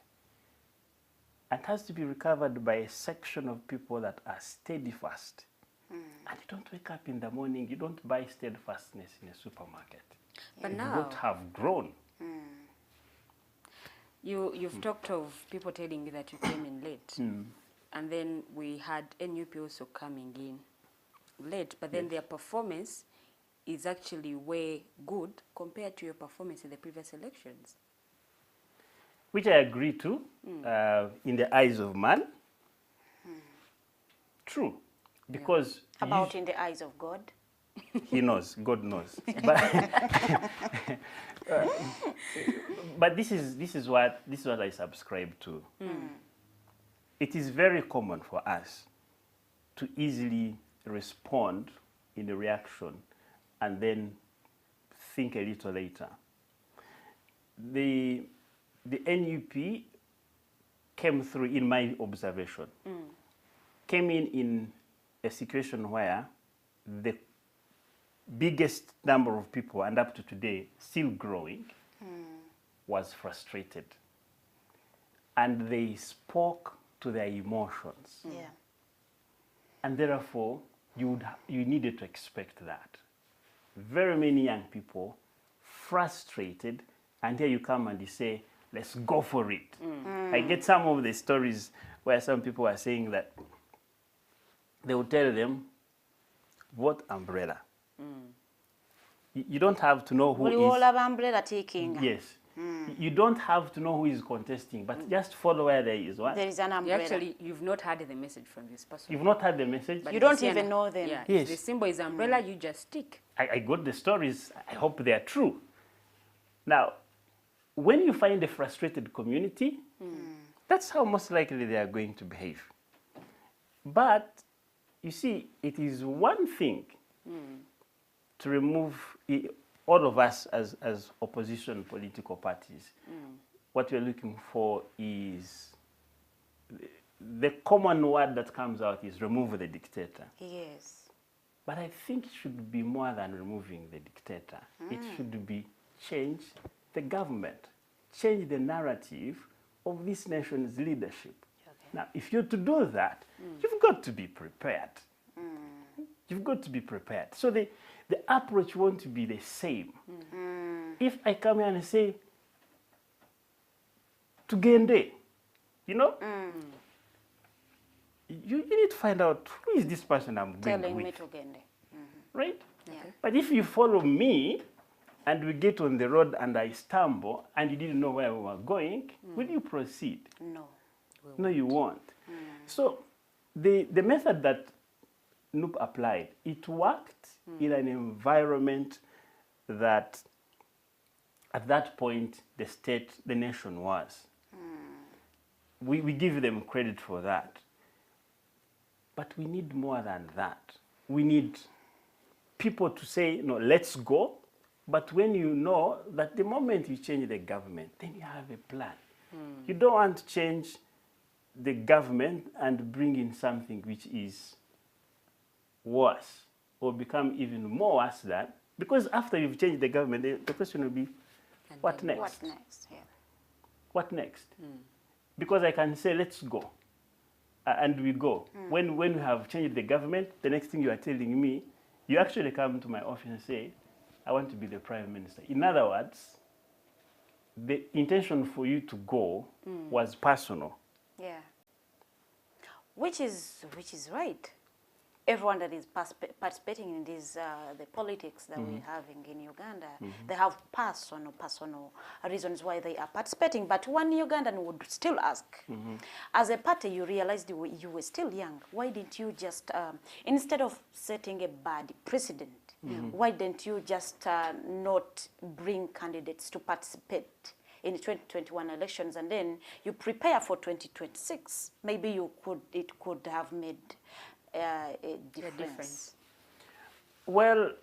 It has to be recovered by a section of people that are steadfast. And you don't wake up in the morning, you don't buy steadfastness in a supermarket. But you now, don't have grown. You've talked of people telling me that you came in late. And then we had NUP also coming in late, but then their performance is actually way good compared to your performance in the previous elections. Which I agree to, in the eyes of man. True. Because About in the eyes of God? He knows, God knows. But this is what I subscribe to. It is very common for us to easily respond in a reaction and then think a little later. The NUP came through, in my observation, came in a situation where the biggest number of people, and up to today, still growing, was frustrated. And they spoke to their emotions. Yeah. And therefore, you needed to expect that. Very many young people, frustrated, and here you come and you say, let's go for it. I get some of the stories where some people are saying that they will tell them, vote umbrella. You don't have to know who is... umbrella taking. Yes. You don't have to know who is contesting, but just follow where there is one. There is an umbrella. You've not heard the message from this person. You've not heard the message? But you don't even know them. Yeah, yes. The symbol is umbrella, you just stick. I got the stories. I hope they are true. Now, when you find a frustrated community, that's how most likely they are going to behave. But, you see, it is one thing to remove all of us as opposition political parties. What we're looking for is, the common word that comes out is remove the dictator. Yes. But I think it should be more than removing the dictator. It should be change the government, change the narrative of this nation's leadership. Okay. Now, if you're to do that, you've got to be prepared. You've got to be prepared. So the approach won't be the same. If I come here and say, Tugende, you know, you need to find out who is this person I'm going Telling with. me Tugende. Right? Yeah. But if you follow me and we get on the road and I stumble and you didn't know where we were going, will you proceed? No. No, you won't. So the method that NUP applied, it worked in an environment that at that point the nation was. We give them credit for that. But we need more than that. We need people to say, no, let's go. But when you know that the moment you change the government, then you have a plan. You don't want to change the government and bring in something which is worse or become even more worse than, because after you've changed the government, the question will be, what next? What next? Yeah. What next? Because I can say, let's go. And we go. When we have changed the government, the next thing you are telling me, you actually come to my office and say, I want to be the Prime Minister. In other words, the intention for you to go was personal. Yeah. Which is right. Everyone that is participating in this, the politics that we're having in Uganda, they have personal reasons why they are participating. But one Ugandan would still ask, as a party, you realized you were still young. Why didn't you just, instead of setting a bad precedent, why didn't you just not bring candidates to participate in the 2021 elections, and then you prepare for 2026? Maybe it could have made a difference. Well,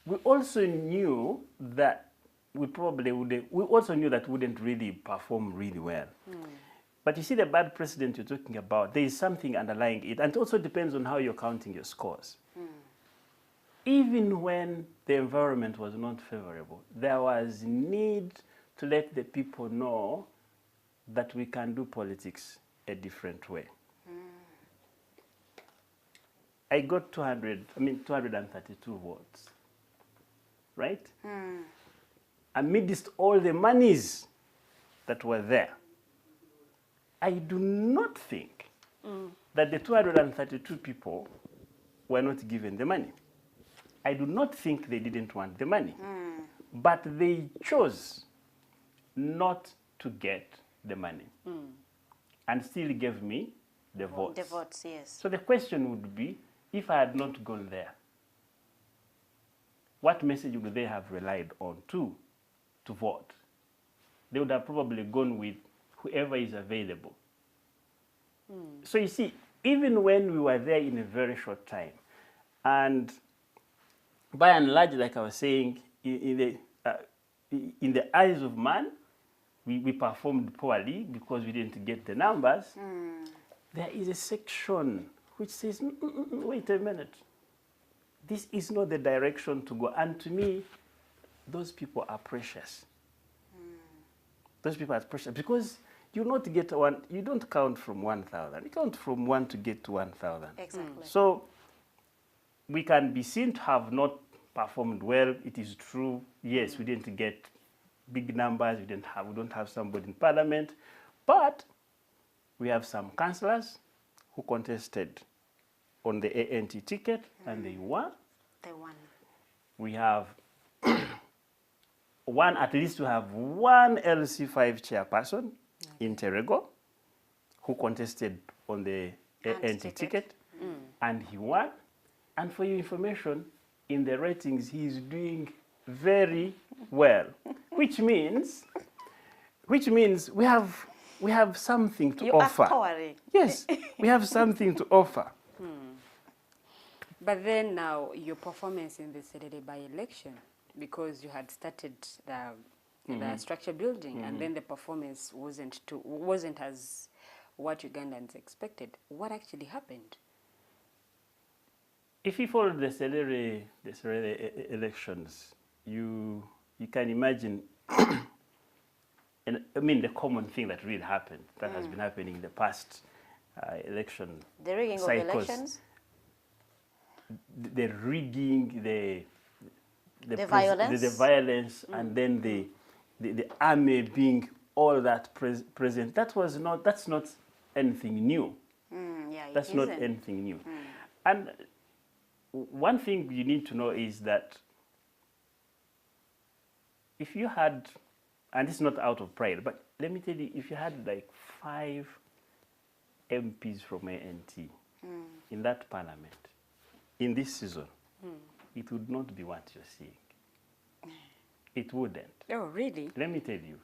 we also knew that we also knew that we wouldn't really perform really well. But you see the bad precedent you're talking about, there is something underlying it, and it also depends on how you're counting your scores. even when the environment was not favorable, there was need to let the people know that we can do politics a different way. I got 232 votes, right? Amidst all the monies that were there, I do not think that the 232 people were not given the money. I do not think they didn't want the money, but they chose not to get the money and still gave me the votes. The votes, yes. So the question would be, if I had not gone there, what message would they have relied on to vote? They would have probably gone with whoever is available. So you see, even when we were there in a very short time, and by and large, like I was saying, in the eyes of man, we performed poorly because we didn't get the numbers. There is a section which says, wait a minute, this is not the direction to go. And to me, those people are precious. Those people are precious because you not get one, you don't count from 1,000. You count from 1 to get to 1,000. Exactly. So we can be seen to have not performed well. It is true. Yes, we didn't get big numbers. We don't have somebody in parliament, but we have some councillors who contested on the ANT ticket and they won. They won. We have at least we have one LC5 chairperson in Terego who contested on the ANT ticket and he won. And for your information, in the ratings, he is doing very well, which means we have something to offer. Powering. Yes, we have something to offer. But then now your performance in the Saturday by-election, because you had started the structure building, and then the performance wasn't as what Ugandans expected. What actually happened? If you follow the Saturday elections, you can imagine. And I mean the common thing that really happened, that has been happening in the past election The rigging cycles. of elections? The rigging, the violence? the violence, and then the army being all that present. That's not anything new. That's not anything new. And one thing you need to know is that if you had, and this is not out of pride, but let me tell you, if you had like 5 MPs from ANT in that parliament, in this season, it would not be what you're seeing. It wouldn't. Oh, really? Let me tell you,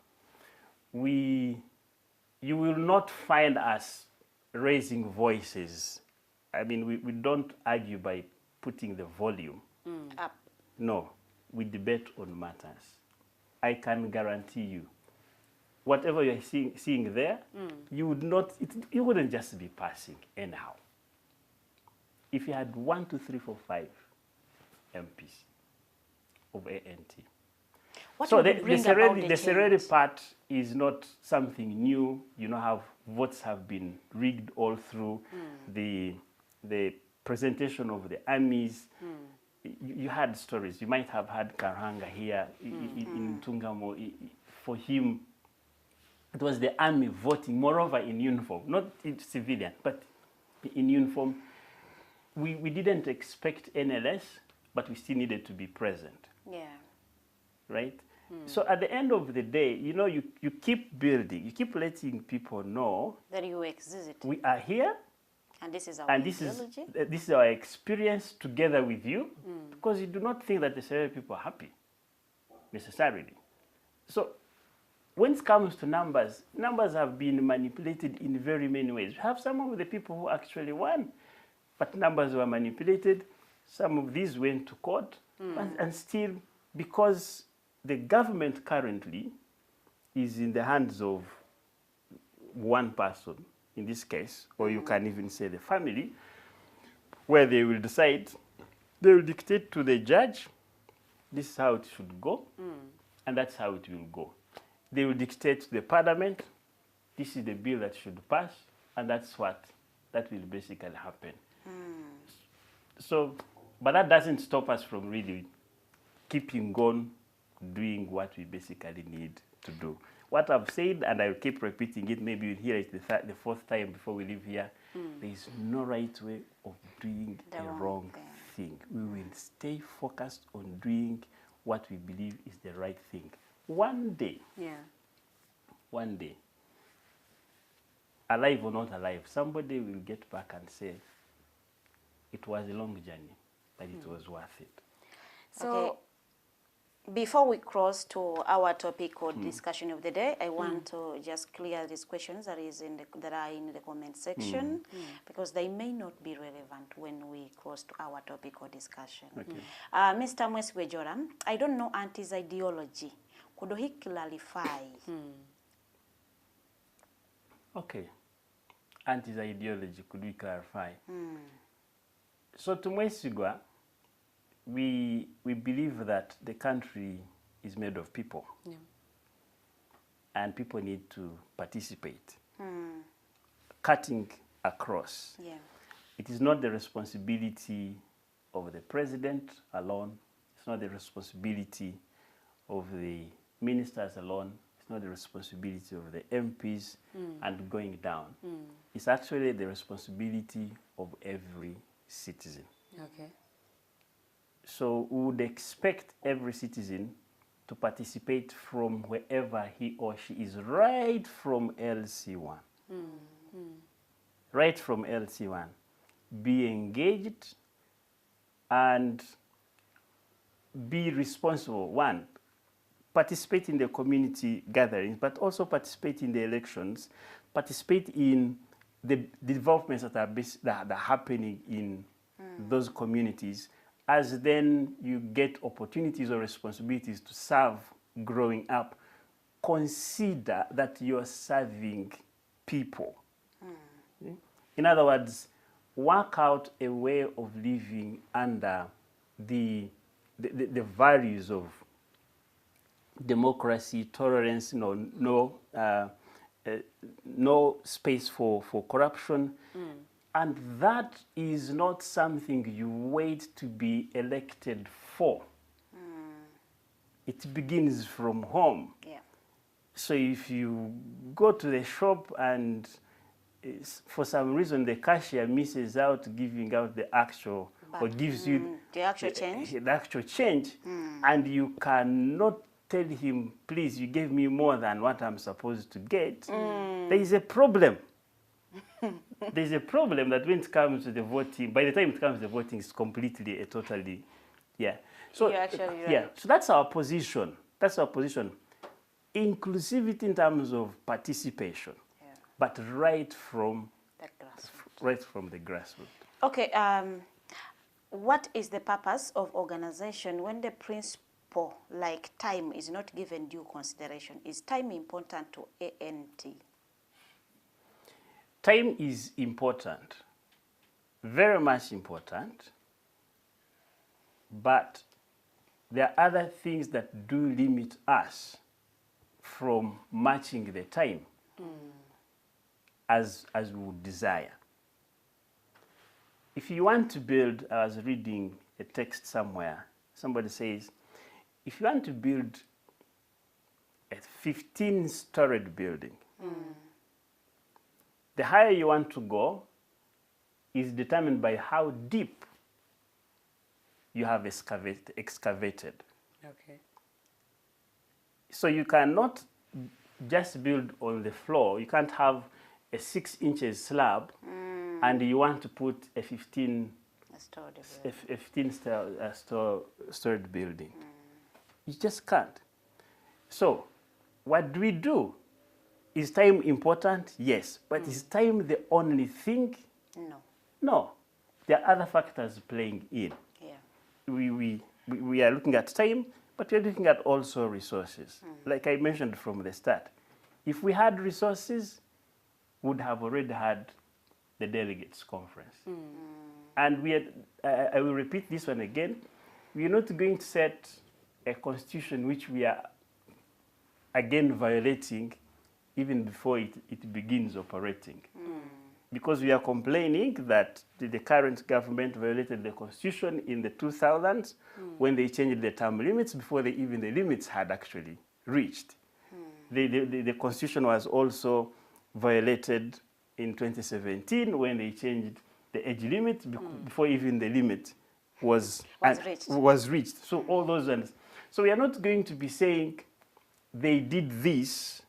you will not find us raising voices. I mean, we don't argue by putting the volume Up. No, we debate on matters. I can guarantee you, whatever you're seeing there, you wouldn't just be passing anyhow. If you had 1, 2, 3, 4, 5 MPs of ANT. What So would the bring about the Sereri change? part is not something new. You know how votes have been rigged all through the presentation of the armies. You had stories. You might have had Karhanga here in Tungamo. For him, it was the army voting, moreover in uniform, not in civilian, but in uniform. We didn't expect any less, but we still needed to be present. Yeah. Right? So at the end of the day, you know, you keep building, you keep letting people know That you exist. we are here, And this is our and ideology. this is our experience together with you, because you do not think that the Sereri people are happy, necessarily. So when it comes to numbers have been manipulated in very many ways. We have some of the people who actually won, but numbers were manipulated. Some of these went to court, and still, because the government currently is in the hands of one person, in this case, or you can even say the family, where they will decide They will dictate to the judge, this is how it should go, and that's how it will go. They will dictate to the parliament, this is the bill that should pass, and that will basically happen. So, but that doesn't stop us from really keeping on doing what we basically need to do. What I've said, and I'll keep repeating it, maybe you'll hear it the fourth time before we leave here, there is no right way of doing the wrong thing. We will stay focused on doing what we believe is the right thing. One day, alive or not alive, somebody will get back and say, it was a long journey, but it was worth it. So, before we cross to our topic or discussion of the day, I want to just clear these questions that are in the comment section, because they may not be relevant when we cross to our topic or discussion. Mr. Mweswejora, I don't know Auntie's ideology. Could he clarify? Okay. Auntie's ideology, could we clarify? So to Mwesigwa, we believe that the country is made of people, and people need to participate, cutting across. It is not the responsibility of the president alone. It's not the responsibility of the ministers alone. It's not the responsibility of the MPs and going down. It's actually the responsibility of every citizen. So we would expect every citizen to participate from wherever he or she is, right from LC1. Right from LC1. Be engaged and be responsible. One, participate in the community gatherings, but also participate in the elections, participate in the developments that are happening in those communities, as then you get opportunities or responsibilities to serve growing up. Consider that you're serving people. In other words, work out a way of living under the values of democracy, tolerance, no space for corruption. And that is not something you wait to be elected for. It begins from home. So if you go to the shop and for some reason the cashier misses out giving out the actual, or gives you the actual change, and you cannot tell him, please, you gave me more than what I'm supposed to get, there is a problem. There's a problem that when it comes to the voting, by the time it comes to the voting, it's completely, totally, So, you're actually right. So that's our position. That's our position. Inclusivity in terms of participation, but right from the grassroots. Okay. What is the purpose of organization when the principle like time is not given due consideration? Is time important to ANT? Time is important, very much important, but there are other things that do limit us from matching the time as we would desire. If you want to build, I was reading a text somewhere, somebody says, if you want to build a 15-storied building, the higher you want to go is determined by how deep you have excavated. So you cannot just build on the floor. You can't have a 6-inch slab and you want to put a 15-storied building. You just can't. So what do we do? Is time important? Yes. But is time the only thing? No. No. There are other factors playing in. We are looking at time, but we are looking at also resources. Like I mentioned from the start, if we had resources, we would have already had the delegates conference. And I will repeat this one again. We are not going to set a constitution which we are again violating even before it begins operating. Because we are complaining that the current government violated the constitution in the 2000s when they changed the term limits before even the limits had actually reached. The constitution was also violated in 2017 when they changed the age limit before even the limit was reached. So all those ones. So we are not going to be saying they did this,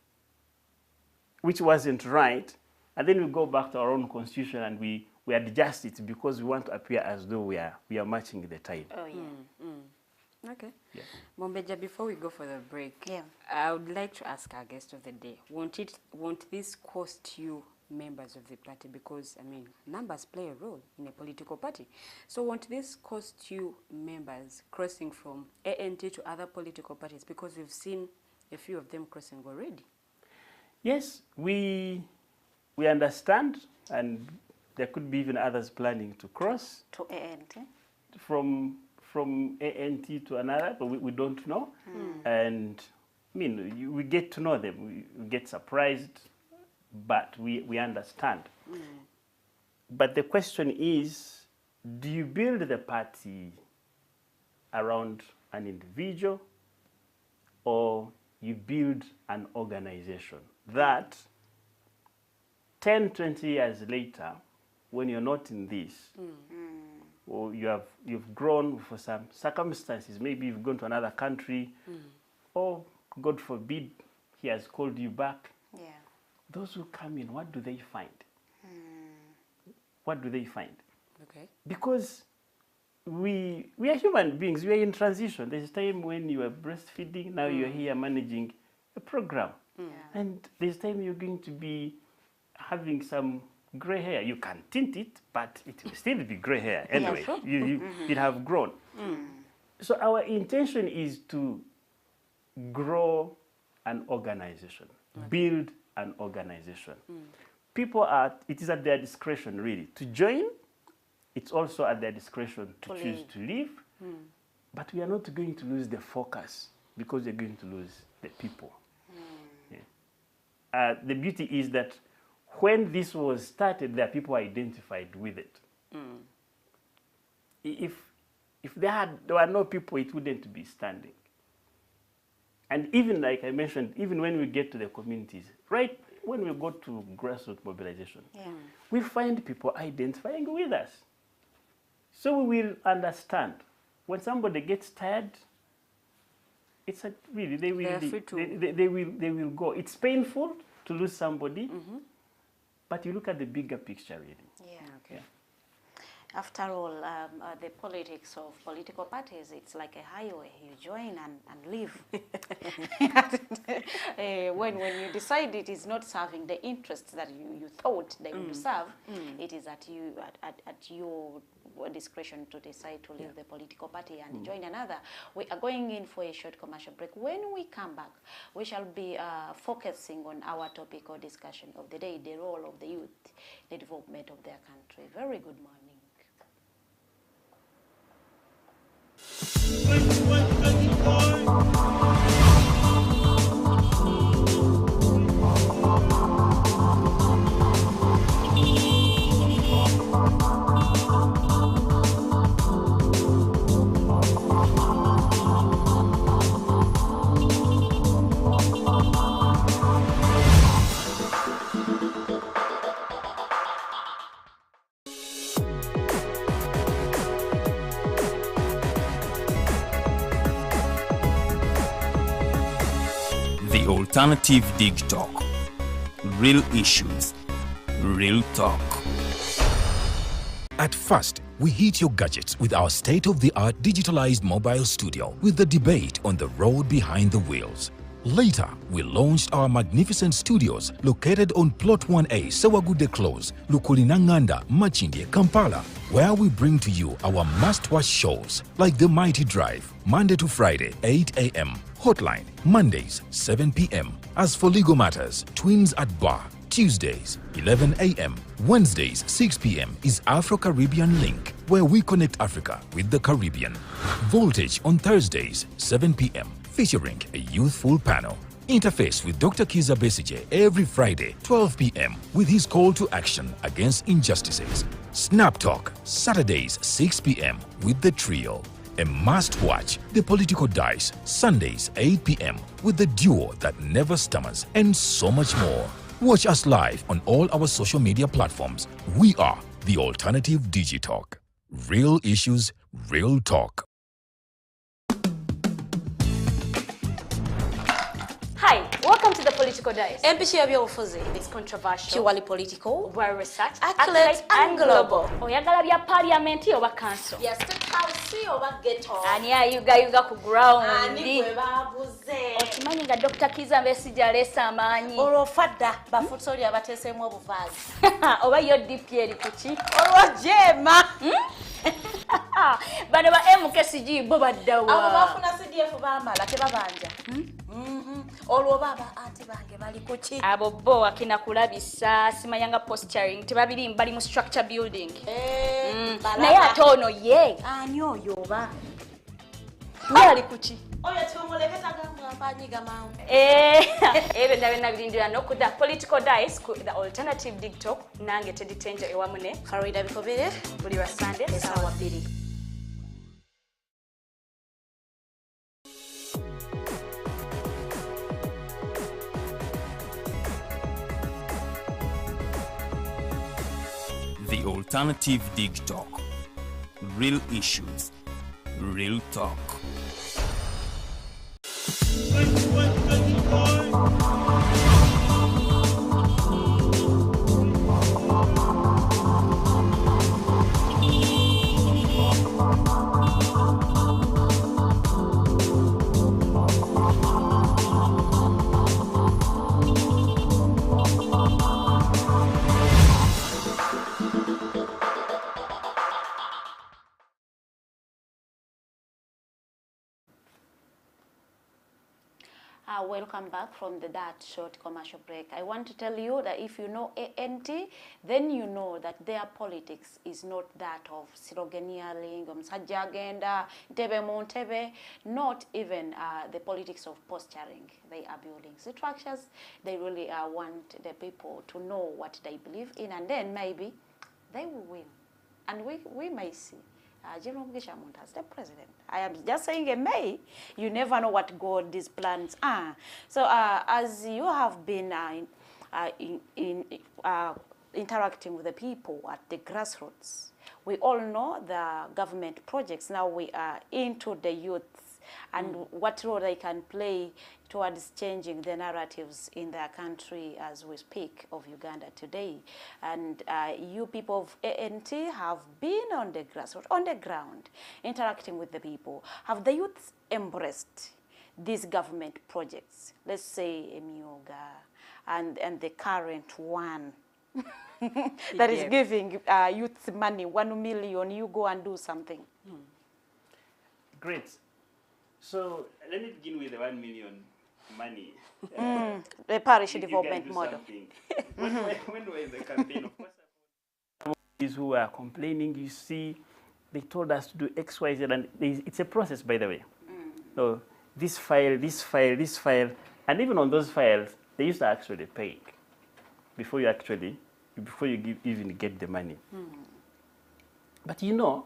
which wasn't right, and then we go back to our own constitution and we adjust it because we want to appear as though we are matching the tide. Oh yeah. Okay. Yeah. Mombeja, before we go for the break, Yeah. I would like to ask our guest of the day, won't this cost you members of the party? Because, I mean, numbers play a role in a political party. So won't this cost you members crossing from ANT to other political parties? Because we've seen a few of them crossing already. Yes, we understand, and there could be even others planning to cross To ANT. from ANT to another, but we don't know. And I mean, we get to know them. We get surprised, but we understand. But the question is, do you build the party around an individual, or you build an organization that 10, 20 years later, when you're not in this, or you've grown for some circumstances, maybe you've gone to another country, or God forbid, he has called you back. Yeah. Those who come in, what do they find? What do they find? Okay. Because we are human beings, we are in transition. There's a time when you are breastfeeding, now you're here managing a program. And there's time you're going to be having some gray hair. You can tint it, but it will still be gray hair anyway. sure. You have grown. So our intention is to grow an organization, build an organization. People it is at their discretion really to join. It's also at their discretion to choose to leave. But we are not going to lose the focus because we're going to lose the people. Yeah. The beauty is that when this was started, there are people identified with it. If there were no people, it wouldn't be standing. And even like I mentioned, even when we get to the communities, right when we go to grassroots mobilization, we find people identifying with us. So we will understand. When somebody gets tired, it's really, they will go. It's painful to lose somebody, but you look at the bigger picture really. Yeah. Okay. After all, the politics of political parties, it's like a highway. You join and leave. When you decide it is not serving the interests that you thought they would serve, it is at your discretion to decide to leave the political party and join another. We are going in for a short commercial break. When we come back, we shall be focusing on our topic or discussion of the day, the role of the youth in the development of their country. Very good morning. The Alternative Dig Talk. Real issues, real talk. At first, we hit your gadgets with our state-of-the-art digitalized mobile studio with the debate on the road behind the wheels. Later, we launched our magnificent studios located on Plot 1A, Sewagude Close, Lukulinanganda, Machindye, Kampala, where we bring to you our must-watch shows like The Mighty Drive, Monday to Friday, 8 a.m., Hotline, Mondays, 7 p.m. As for legal matters, Twins at Bar, Tuesdays, 11 a.m. Wednesdays, 6 p.m. is Afro-Caribbean Link, where we connect Africa with the Caribbean. Voltage on Thursdays, 7 p.m., featuring a youthful panel. Interface with Dr. Kiza Besije every Friday, 12 p.m. with his call to action against injustices. Snap Talk, Saturdays, 6 p.m. with the trio. A must-watch, The Political Dice, Sundays, 8 p.m. with the duo that never stammers, and so much more. Watch us live on all our social media platforms. We are The Alternative Digitalk. Real issues, real talk. Hi, welcome to the Political Dice. Empishi ebyobufuzi. It's controversial, Purely political, well researched, accurate and global. Oyagala bya parliament oba council. Yes, State House oba ghetto. Ani ayuga ku ground. Ani gwe baabuze. Okimanyi nga Dr. Kiza Besije aleese amaanyi. Olwo fadda bafutoli abateeseemu obuvaazi. Oba yo DP eri kuki? Olwo jeema. Bano ba MKCG bo baddawa. Abo bafuna CDF baamala tebabanja. Olwo baba ate bange bali kuki? Abo bo akina kulabisa simanyanga posturing tebabiri bali mu structure building. Naye ate ono ye. Ani oyo oba? Ye ali kuki? Oyo tumuleketa gamba anyiga mawu. Ebe ndabe nabirindira no ku the Political Dice ku the Alternative Digitalk nange Teddy Tenja ewamune Faridah Bikobere buli wa Sunday sawa 2. The Alternative Digitalk. Real issues, real talk. Welcome back from that short commercial break. I want to tell you that if you know ANT, then you know that their politics is not that of Sirogenialing, Msajja agenda, Ntebe Montebe, not even the politics of posturing. They are building structures. They really want the people to know what they believe in, and then maybe they will win. And we may see General Mugisha as the president. I am just saying a may. You never know what God's plans are. So as you have been interacting with the people at the grassroots, we all know the government projects. Now we are into the youth and what role they can play towards changing the narratives in their country as we speak of Uganda today. And you people of ANT have been on the grassroots, on the ground, interacting with the people. Have the youth embraced these government projects? Let's say Emioga and the current one that is giving youth money, 1 million, you go and do something. Great. So let me begin with the 1 million money. The parish development model. When was the campaign? Of course, these who are complaining, you see, they told us to do X, Y, Z, and it's a process, by the way. So this file, this file, this file, and even on those files, they used to actually pay before you even get the money. But you know,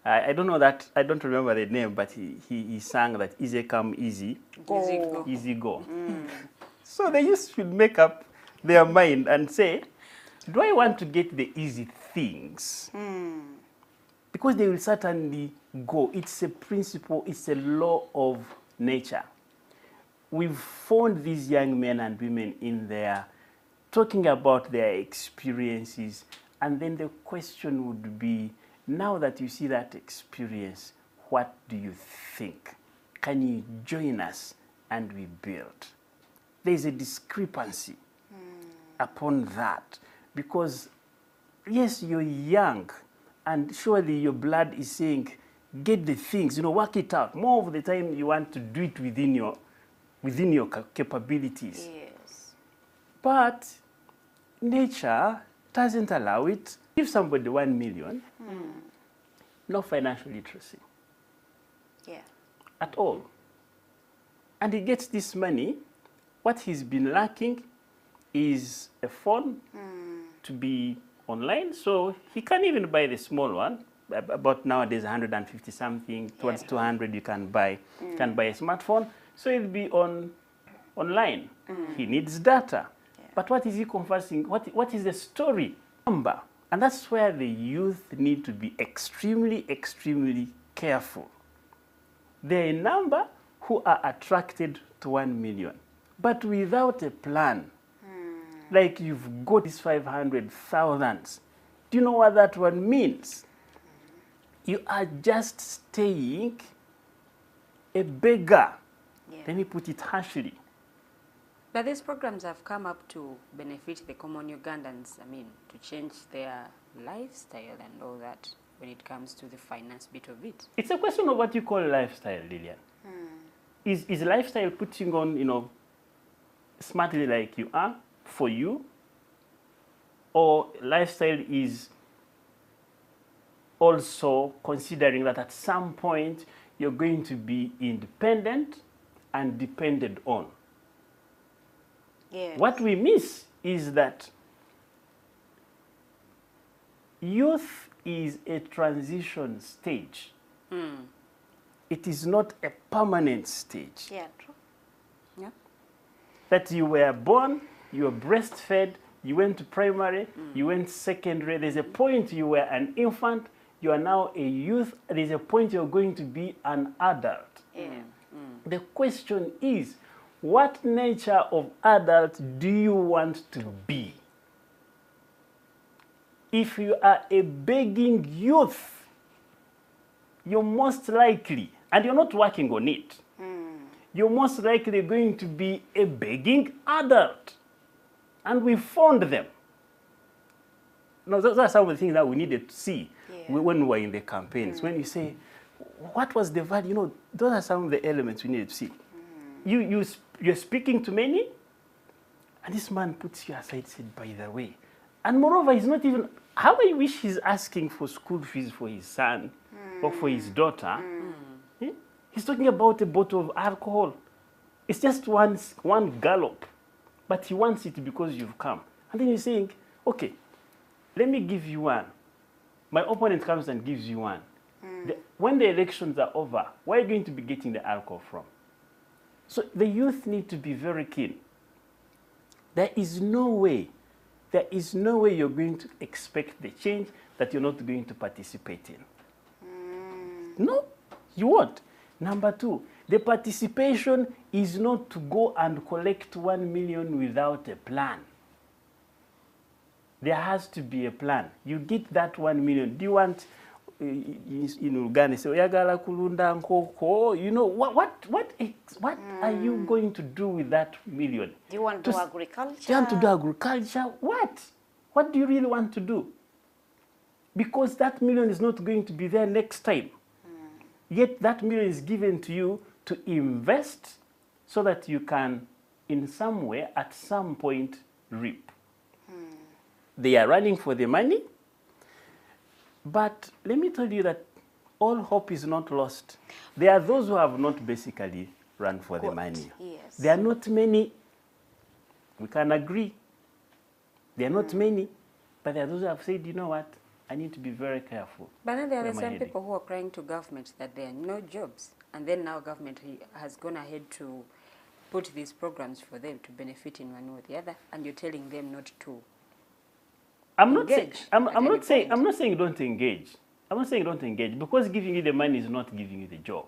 I don't know that, I don't remember the name, but he sang that easy come, easy go. Easy go. So they used to make up their mind and say, do I want to get the easy things? Because they will certainly go. It's a principle, it's a law of nature. We've found these young men and women in there talking about their experiences, and then the question would be, now that you see that experience, what do you think? Can you join us and we build? There's a discrepancy upon that because, yes, you're young and surely your blood is saying, get the things, work it out. More of the time you want to do it within your capabilities. Yes. But nature doesn't allow it. Give somebody 1 million, no financial literacy. Yeah. At all. And he gets this money. What he's been lacking is a phone to be online. So he can't even buy the small one. About nowadays, 150 something, towards 200 you can buy a smartphone. So it'll be online. He needs data. Yeah. But what is he conversing? What is the story? Number. And that's where the youth need to be extremely, extremely careful. There are a number who are attracted to 1 million, but without a plan. Like you've got these 500,000. Do you know what that one means? You are just staying a beggar. Yeah. Let me put it harshly. But these programs have come up to benefit the common Ugandans, I mean, to change their lifestyle and all that when it comes to the finance bit of it. It's a question of what you call lifestyle, Lilian. Is lifestyle putting on, smartly like you are for you? Or lifestyle is also considering that at some point you're going to be independent and depended on? Yes. What we miss is that youth is a transition stage. It is not a permanent stage. Yeah, true. Yeah. That you were born, you were breastfed, you went to primary, you went secondary. There's a point you were an infant, you are now a youth. There's a point you're going to be an adult. Yeah. The question is, what nature of adult do you want to be? If you are a begging youth, you're most likely, and you're not working on it, you're most likely going to be a begging adult. And we found them. Now, those are some of the things that we needed to see when we were in the campaigns. When you say, what was the value? Those are some of the elements we needed to see. You're speaking to many, and this man puts you aside, said, by the way. And moreover, he's not even, how I wish he's asking for school fees for his son or for his daughter. He's talking about a bottle of alcohol. It's just one gallop, but he wants it because you've come. And then he's saying, okay, let me give you one. My opponent comes and gives you one. When the elections are over, where are you going to be getting the alcohol from? So the youth need to be very keen. There is no way you're going to expect the change that you're not going to participate in. No, you won't. Number two, the participation is not to go and collect 1 million without a plan. There has to be a plan. You get that 1 million. Do you want, in Uganda, say, oyagala kulunda nkoko? What are you going to do with that million? Do you want to do agriculture? Do you want to do agriculture? What? What do you really want to do? Because that million is not going to be there next time. Yet that million is given to you to invest so that you can, in some way, at some point, reap. They are running for the money. But let me tell you that all hope is not lost. There are those who have not basically run for the money. Yes. There are not many. We can agree. There are not many. But there are those who have said, you know what? I need to be very careful. But then there are the same people who are crying to government that there are no jobs. And then now government has gone ahead to put these programs for them to benefit in one way or the other. And you're telling them not to. I'm not saying don't engage. I'm not saying don't engage because giving you the money is not giving you the job.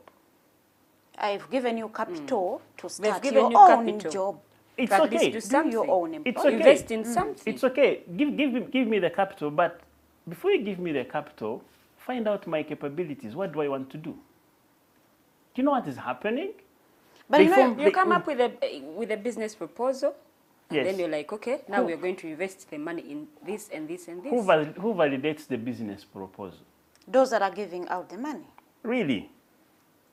I've given you capital to start your own job. It's okay. Do your own employment. It's okay. Invest in something. It's okay. Give me the capital, but before you give me the capital, find out my capabilities. What do I want to do? Do you know what is happening? But you come up with a business proposal. And then you're like, okay, now we're going to invest the money in this and this and this. Who validates the business proposal? Those that are giving out the money. Really?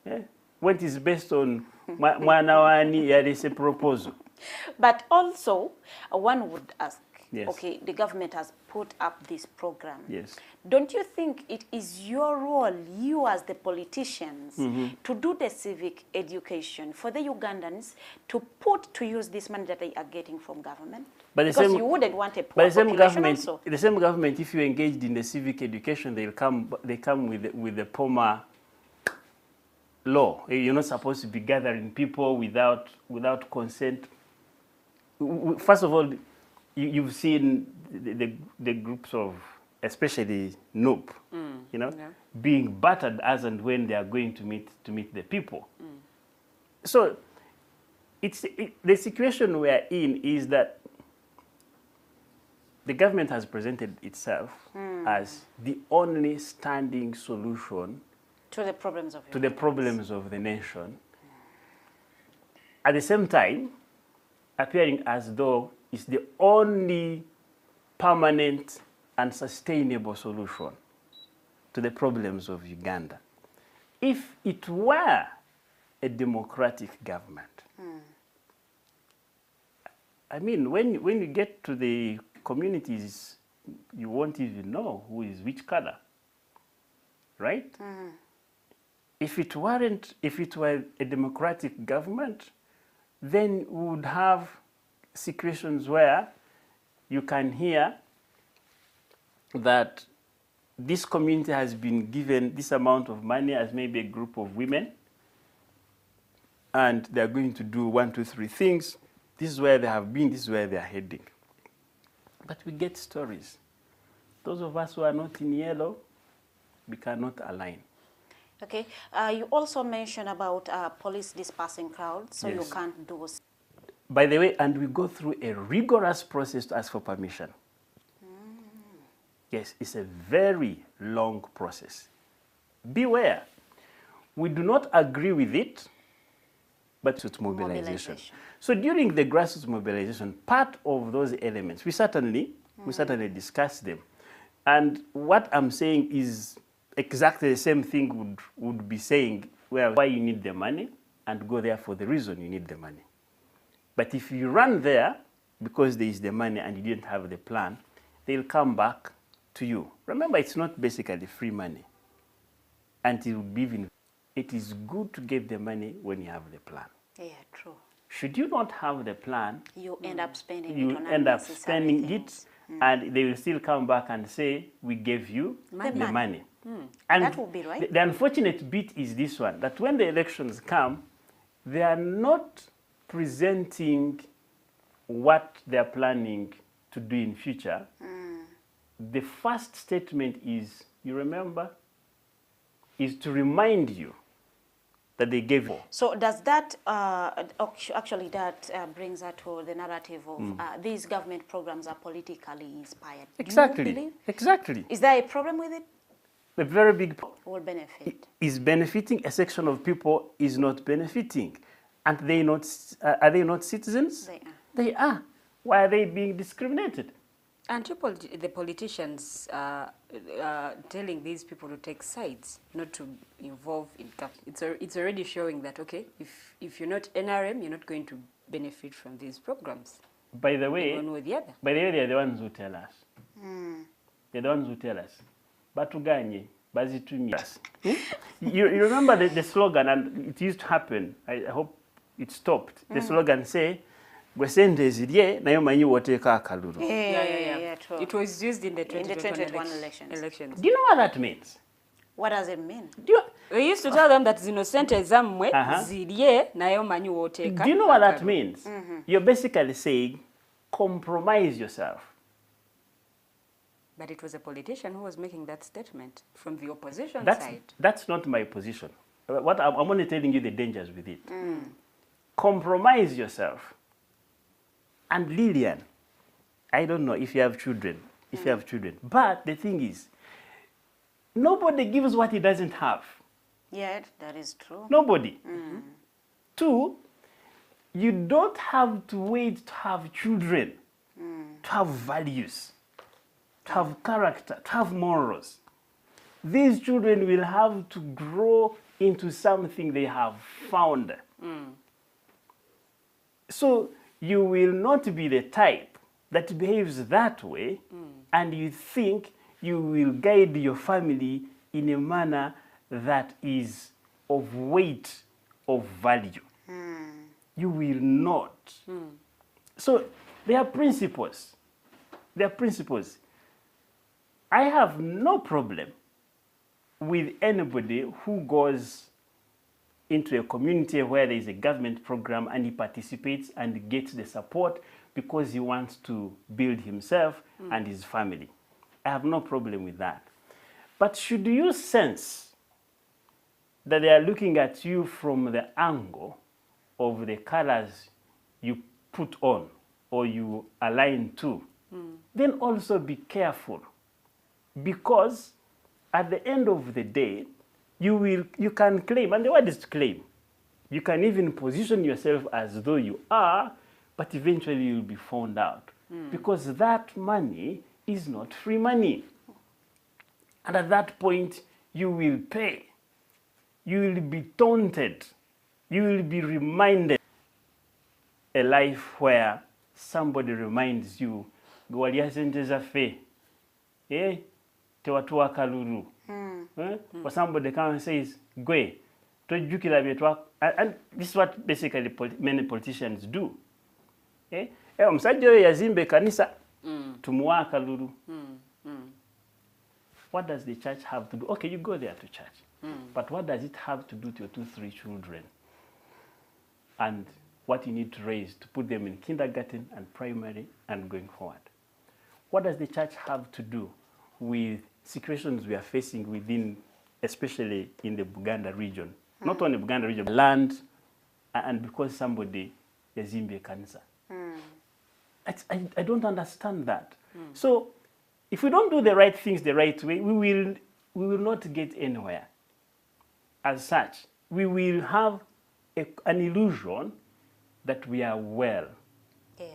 Yeah. When it is based on Mwanawani, there is a proposal. But also, one would ask, Yes. okay, the government has put up this program. Yes. Don't you think it is your role, you as the politicians, to do the civic education for the Ugandans to put to use this money that they are getting from government? But because you wouldn't want a poor population also. The same government, if you engaged in the civic education, they come with the POMA law. You're not supposed to be gathering people without consent. First of all, you've seen the groups of, especially NOP, being battered as and when they are going to meet the people. So the situation we are in is that the government has presented itself as the only standing solution to the problems of the nation. At the same time, appearing as though it's the only permanent and sustainable solution to the problems of Uganda. If it were a democratic government, I mean, when you get to the communities, you won't even know who is which color, right? If it were a democratic government, then we would have situations where you can hear that this community has been given this amount of money as maybe a group of women, and they're going to do 1, 2, 3 things. This is where they have been, this is where they're heading. But we get stories. Those of us who are not in yellow, we cannot align. Okay. You also mentioned about police dispersing crowds, so Yes. you can't do. By the way, and we go through a rigorous process to ask for permission. Yes, it's a very long process. Beware. We do not agree with it, but it's mobilization. So during the grassroots mobilization, part of those elements, we certainly discuss them. And what I'm saying is exactly the same thing would be saying, well, why you need the money, and go there for the reason you need the money. But if you run there because there is the money and you didn't have the plan, they'll come back to you. Remember, it's not basically free money. And it will be even. It is good to get the money when you have the plan. Yeah, true. Should you not have the plan, you end up spending you it on end up unnecessary spending things. it, and they will still come back and say, we gave you the money. And that would be right. The unfortunate bit is this one, that when the elections come, they are not presenting what they're planning to do in future. The first statement is, you remember, is to remind you that they gave you. So does that, actually that brings us to the narrative of these government programs are politically inspired. Exactly. Do you believe? Exactly. Is there a problem with it? A very big problem. Will benefit. Is benefiting a section of people, is not benefiting. And they not, are they not citizens? They are. They are. Why are they being discriminated? And the politicians telling these people to take sides, not to involve in it's already showing that, okay, if you're not NRM, you're not going to benefit from these programs. By the way, one or the other. By the way, they're the ones who tell us. They're the ones who tell us. Batuganye, bazitumye. You remember the slogan, and it used to happen. I hope it stopped. The slogan say, "Gwesente zirye nayo manyi woteka akalulu." Yeah, true. It was used in the 2021 elections. Do you know what that means? What does it mean? We used to tell them that zino sente zamwe zirye nayo manyi woteka. Do you know what that means? You're basically saying, compromise yourself. But it was a politician who was making that statement from the opposition side. That's not my position. What I'm only telling you the dangers with it. Compromise yourself. And Lilian, I don't know if you have children, but the thing is, nobody gives what he doesn't have. Yeah, that is true. Nobody. 2, you don't have to wait to have children, to have values, to have character, to have morals. These children will have to grow into something they have found. So you will not be the type that behaves that way, and you think you will guide your family in a manner that is of weight, of value. You will not. So there are principles. There are principles. I have no problem with anybody who goes into a community where there is a government program and he participates and gets the support because he wants to build himself and his family. I have no problem with that. But should you sense that they are looking at you from the angle of the colors you put on or you align to, then also be careful, because at the end of the day, you can claim, and the word is claim. You can even position yourself as though you are, but eventually you'll be found out, because that money is not free money. And at that point, you will pay. You will be taunted. You will be reminded. A life where somebody reminds you, tewatuwa kalulu. Or somebody comes and says, Gwe, and this is what basically many politicians do. Omusajja oyo yazimbe kanisa tumuwa kalulu. What does the church have to do? Okay, you go there to church. But what does it have to do to your 2-3 children? And what you need to raise to put them in kindergarten and primary and going forward? What does the church have to do with situations we are facing within, especially in the Uganda region? Not only Uganda region, land, and because somebody is in cancer. I don't understand that. So if we don't do the right things the right way, we will not get anywhere. As such, we will have an illusion that we are well. Yeah.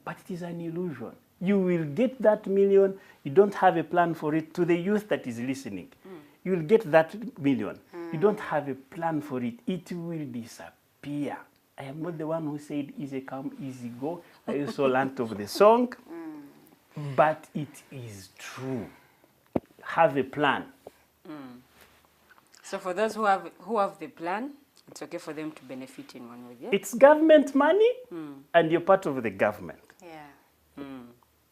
But it is an illusion. You will get that million, you don't have a plan for it. To the youth that is listening, you will get that million. You don't have a plan for it. It will disappear. I am not the one who said easy come, easy go. I also learned of the song. But it is true. Have a plan. So for those who have the plan, it's okay for them to benefit in one way. Yeah? It's government money, and you're part of the government. Yeah.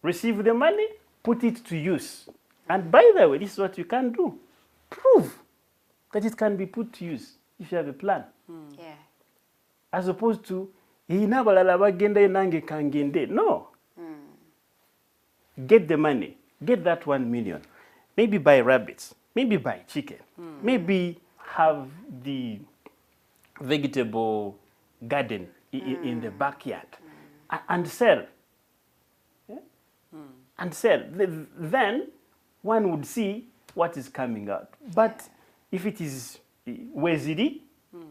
Receive the money, put it to use. And by the way, this is what you can do. Prove that it can be put to use if you have a plan. Yeah. As opposed to, no. Get the money. Get that 1 million. Maybe buy rabbits. Maybe buy chicken. Maybe have the vegetable garden in the backyard. And sell. Yeah? And sell. Then one would see what is coming out. But if it is weziri,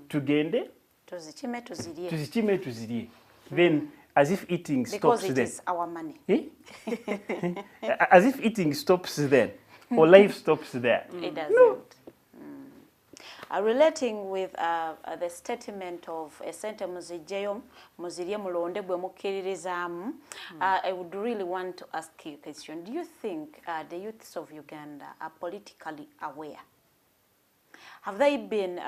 tugende, tuzichime tuzirie, then as if eating stops because then. Because it is our money. As if eating stops then, or life stops there. It doesn't. No. Relating with the statement of Sente Muzirie Mulonde bwe mukkiririzamu, I would really want to ask you a question. Do you think the youths of Uganda are politically aware? Have they been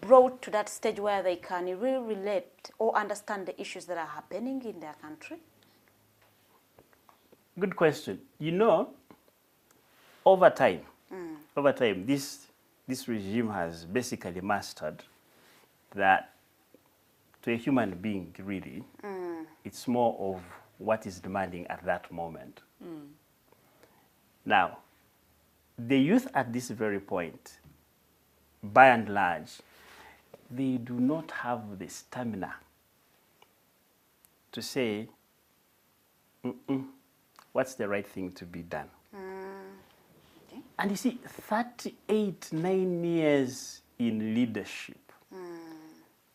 brought to that stage where they can really relate or understand the issues that are happening in their country? Good question. You know, over time, this regime has basically mastered that to a human being, really, it's more of what is demanding at that moment. Now, the youth at this very point, by and large, they do not have the stamina to say, what's the right thing to be done? Okay. And you see, 9 years in leadership,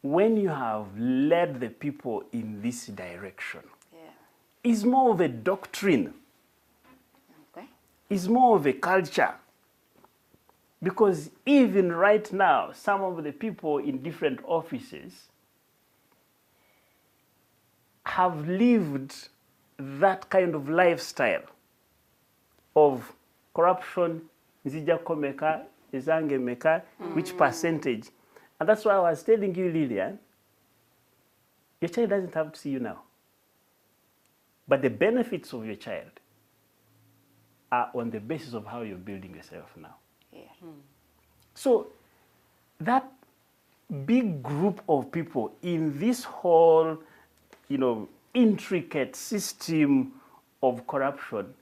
when you have led the people in this direction, is more of a doctrine, is more of a culture. Because even right now, some of the people in different offices have lived that kind of lifestyle of corruption, nzija komeka, ezange meka, which percentage. And that's why I was telling you, Lilian, your child doesn't have to see you now. But the benefits of your child are on the basis of how you're building yourself now. Yeah. So that big group of people in this whole, intricate system of corruption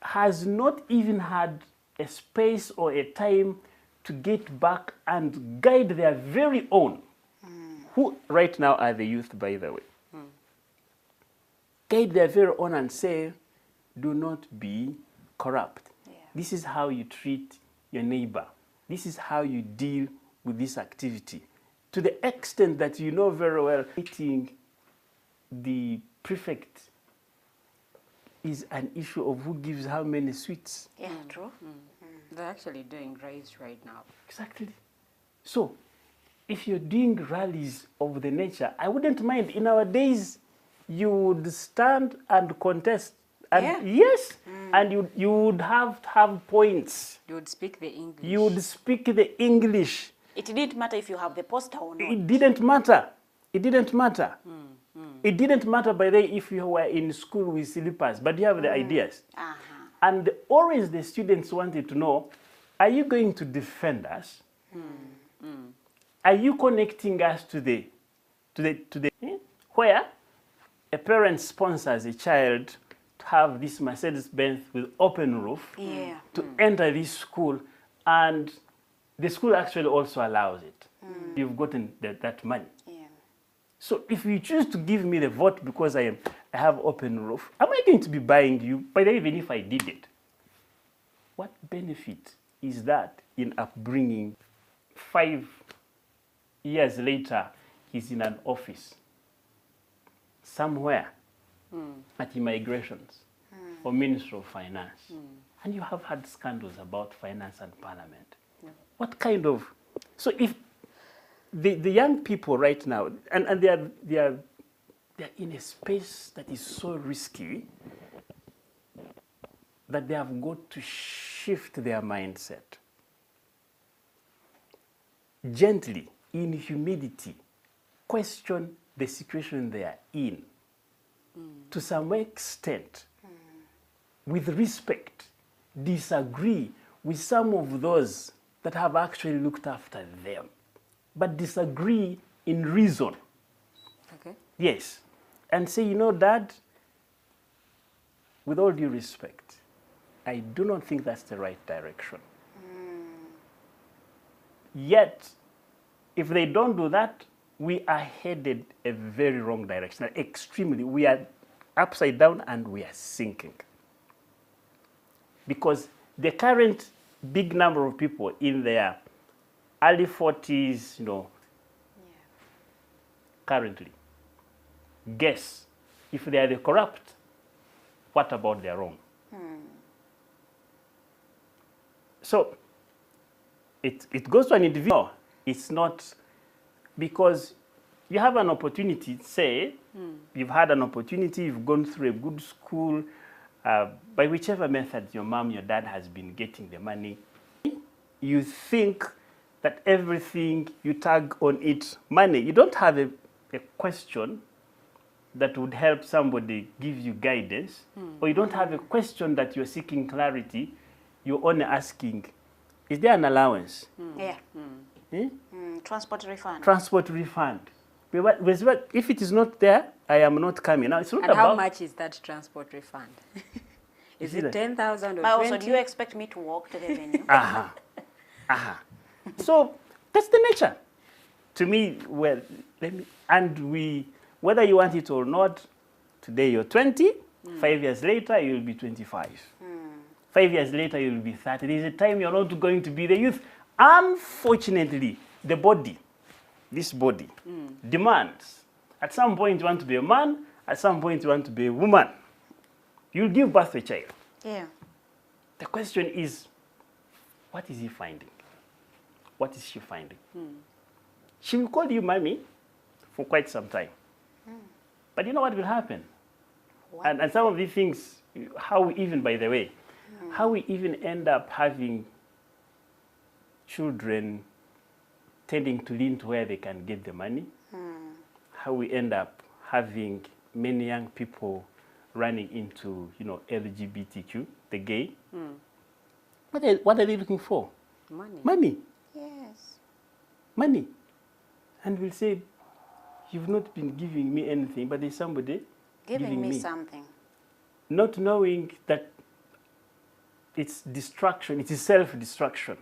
has not even had a space or a time to get back and guide their very own, who right now are the youth, by the way. Guide their very own and say, do not be corrupt. Yeah. This is how you treat your neighbor. This is how you deal with this activity. To the extent that you know very well, meeting the prefect is an issue of who gives how many sweets. Yeah, true. They're actually doing rallies right now. Exactly. So, if you're doing rallies of the nature, I wouldn't mind. In our days, you would stand and contest. And Yeah. yes, and you would have points. You would speak the English. You would speak the English. It didn't matter if you have the poster or not. It didn't matter. It didn't matter. It didn't matter by the way if you were in school with slippers, but you have the ideas. And always the students wanted to know, are you going to defend us? Are you connecting us to the where a parent sponsors a child to have this Mercedes-Benz with open roof to enter this school, and the school actually also allows it. You've gotten that money. So if you choose to give me the vote because I have open roof, am I going to be buying you? By the way, even if I did it, what benefit is that in upbringing? 5 years later, he's in an office somewhere at immigrations or Ministry of Finance. And you have had scandals about finance and parliament. What kind of... So if the young people right now, and they are in a space that is so risky that they have got to shift their mindset. Gently, in humility, question the situation they are in. To some extent, with respect, disagree with some of those that have actually looked after them, but disagree in reason. Okay. Yes. And say, Dad, with all due respect, I do not think that's the right direction. Yet, if they don't do that, we are headed a very wrong direction. Extremely. We are upside down and we are sinking. Because the current big number of people in their early 40s, currently, guess if they are the corrupt, what about their own? So it goes to an individual. It's not because you have an opportunity, say, you've had an opportunity, you've gone through a good school, by whichever method your mom, your dad has been getting the money, you think that everything you tag on it, money, you don't have a question that would help somebody give you guidance, or you don't have a question that you're seeking clarity, you're only asking, is there an allowance? Transport refund. Transport refund. If it is not there, I am not coming. Now, it's not And about how much is that transport refund? Is it 10,000 or 20? But also, do you expect me to walk to the venue? So that's the nature. To me, whether you want it or not, today you're 20, 5 years later you'll be 25. 5 years later you'll be 30. There's a time you're not going to be the youth. Unfortunately, the body, this body, demands. At some point you want to be a man, at some point you want to be a woman. You'll give birth to a child. Yeah. The question is, what is he finding? What is she finding? She will call you mommy for quite some time. But you know what will happen? And some of these things, how we even, by the way, how we even end up having children tending to lean to where they can get the money, how we end up having many young people running into, LGBTQ, the gay. What are they looking for? Money. Money. Yes. Money. And we'll say, you've not been giving me anything, but there's somebody Giving me something. Not knowing that it's destruction, it is self-destruction.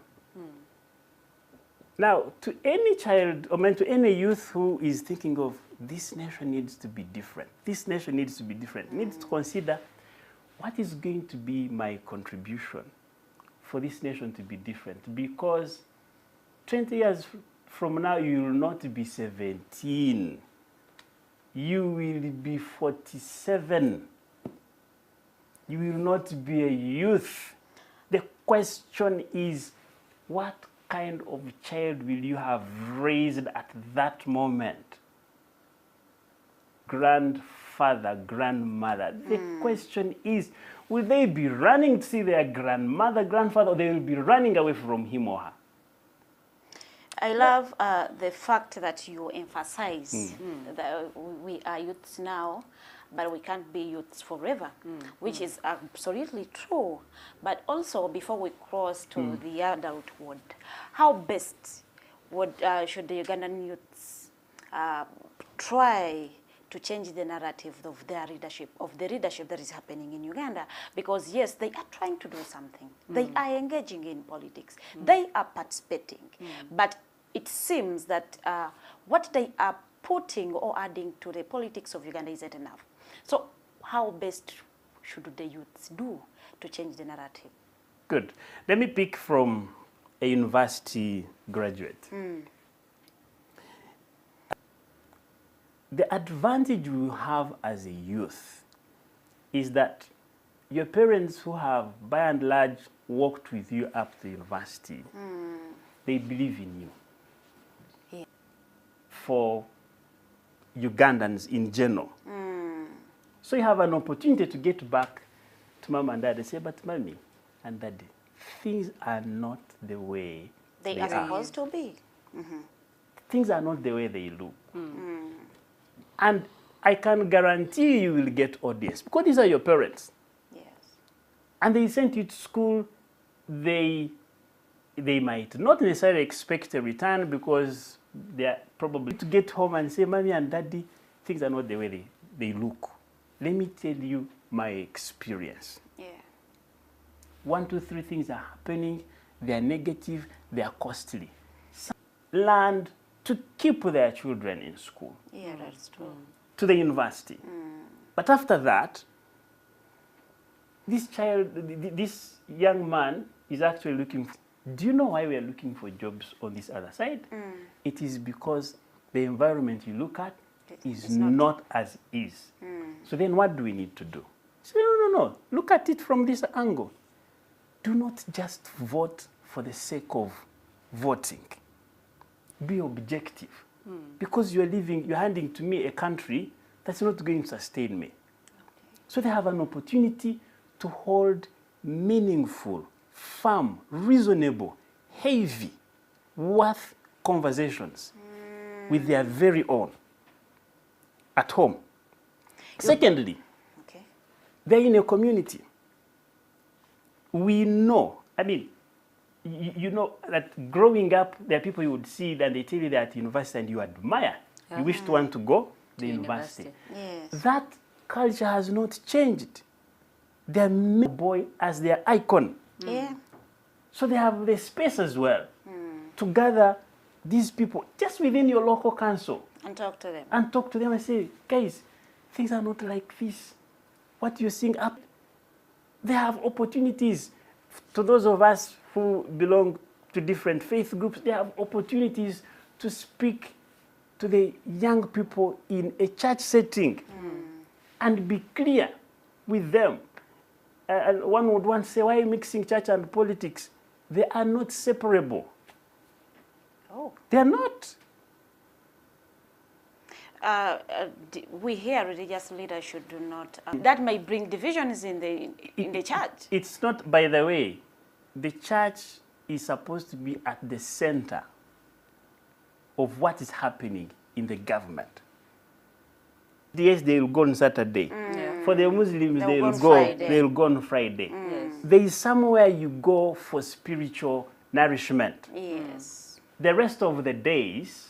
Now, to any child, or to any youth who is thinking of, this nation needs to be different, this nation needs to be different, needs to consider, what is going to be my contribution for this nation to be different? Because 20 years from now, you will not be 17. You will be 47. You will not be a youth. The question is, what kind of child will you have raised at that moment? Grandfather, grandmother. The question is, will they be running to see their grandmother, grandfather, or they will be running away from him or her? I love the fact that you emphasize that we are youths now, but we can't be youths forever, which is absolutely true. But also, before we cross to the adulthood, how best should the Ugandan youths try to change the narrative of their leadership, of the leadership that is happening in Uganda? Because yes, they are trying to do something. They are engaging in politics. They are participating. But it seems that what they are putting or adding to the politics of Uganda isn't enough. So how best should the youths do to change the narrative? Good. Let me pick from a university graduate. The advantage you have as a youth is that your parents who have, by and large, walked with you up to university, they believe in you. Yeah. For Ugandans in general. So you have an opportunity to get back to mom and dad and say, but mommy and daddy, things are not the way They are supposed to be. Things are not the way they look. And I can guarantee you will get audience because these are your parents. Yes. And they sent you to school, they might not necessarily expect a return because they are probably to get home and say, mommy and daddy, things are not the way they look. Let me tell you my experience. Yeah. 1, 2, 3 things are happening. They are negative. They are costly. Some learned to keep their children in school. Yeah, that's true. To the university. But after that, this young man is actually looking for, do you know why we are looking for jobs on this other side? It is because the environment you look at is not as is. So then what do we need to do? So no. Look at it from this angle. Do not just vote for the sake of voting. Be objective. Because you're handing to me a country that's not going to sustain me. So they have an opportunity to hold meaningful, firm, reasonable, heavy, worth conversations with their very own at home. Secondly, they're in a community. We know, you know that growing up, there are people you would see that they tell you they're at university and you admire. You wish to want to go to the university. Yes. That culture has not changed. They're making the boy as their icon. Yeah. So they have the space as well to gather these people just within your local council. And talk to them. And talk to them and say, guys, things are not like this. What you're seeing up, they have opportunities. To those of us who belong to different faith groups, they have opportunities to speak to the young people in a church setting and be clear with them. And one would want to say, why are you mixing church and politics? They are not separable. Oh. They are not. we hear religious leaders should do not. That may bring divisions in the church. It's not, by the way, the church is supposed to be at the center of what is happening in the government. Yes, they will go on Saturday. For the Muslims, they'll go on Friday. Yes. There is somewhere you go for spiritual nourishment. Yes. The rest of the days,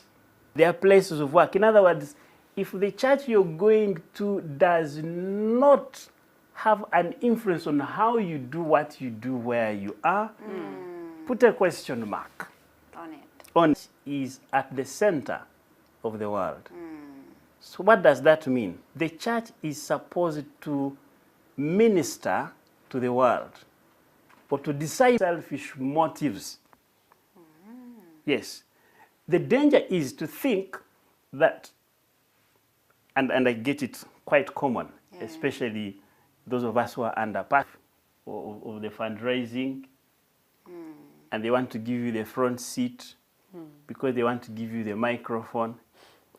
there are places of work. In other words, if the church you're going to does not have an influence on how you do what you do where you are, put a question mark On it. on it. Is at the center of the world. So what does that mean? The church is supposed to minister to the world, or to decide selfish motives. Yes. The danger is to think that, and I get it quite common, especially those of us who are under path of the fundraising, and they want to give you the front seat because they want to give you the microphone.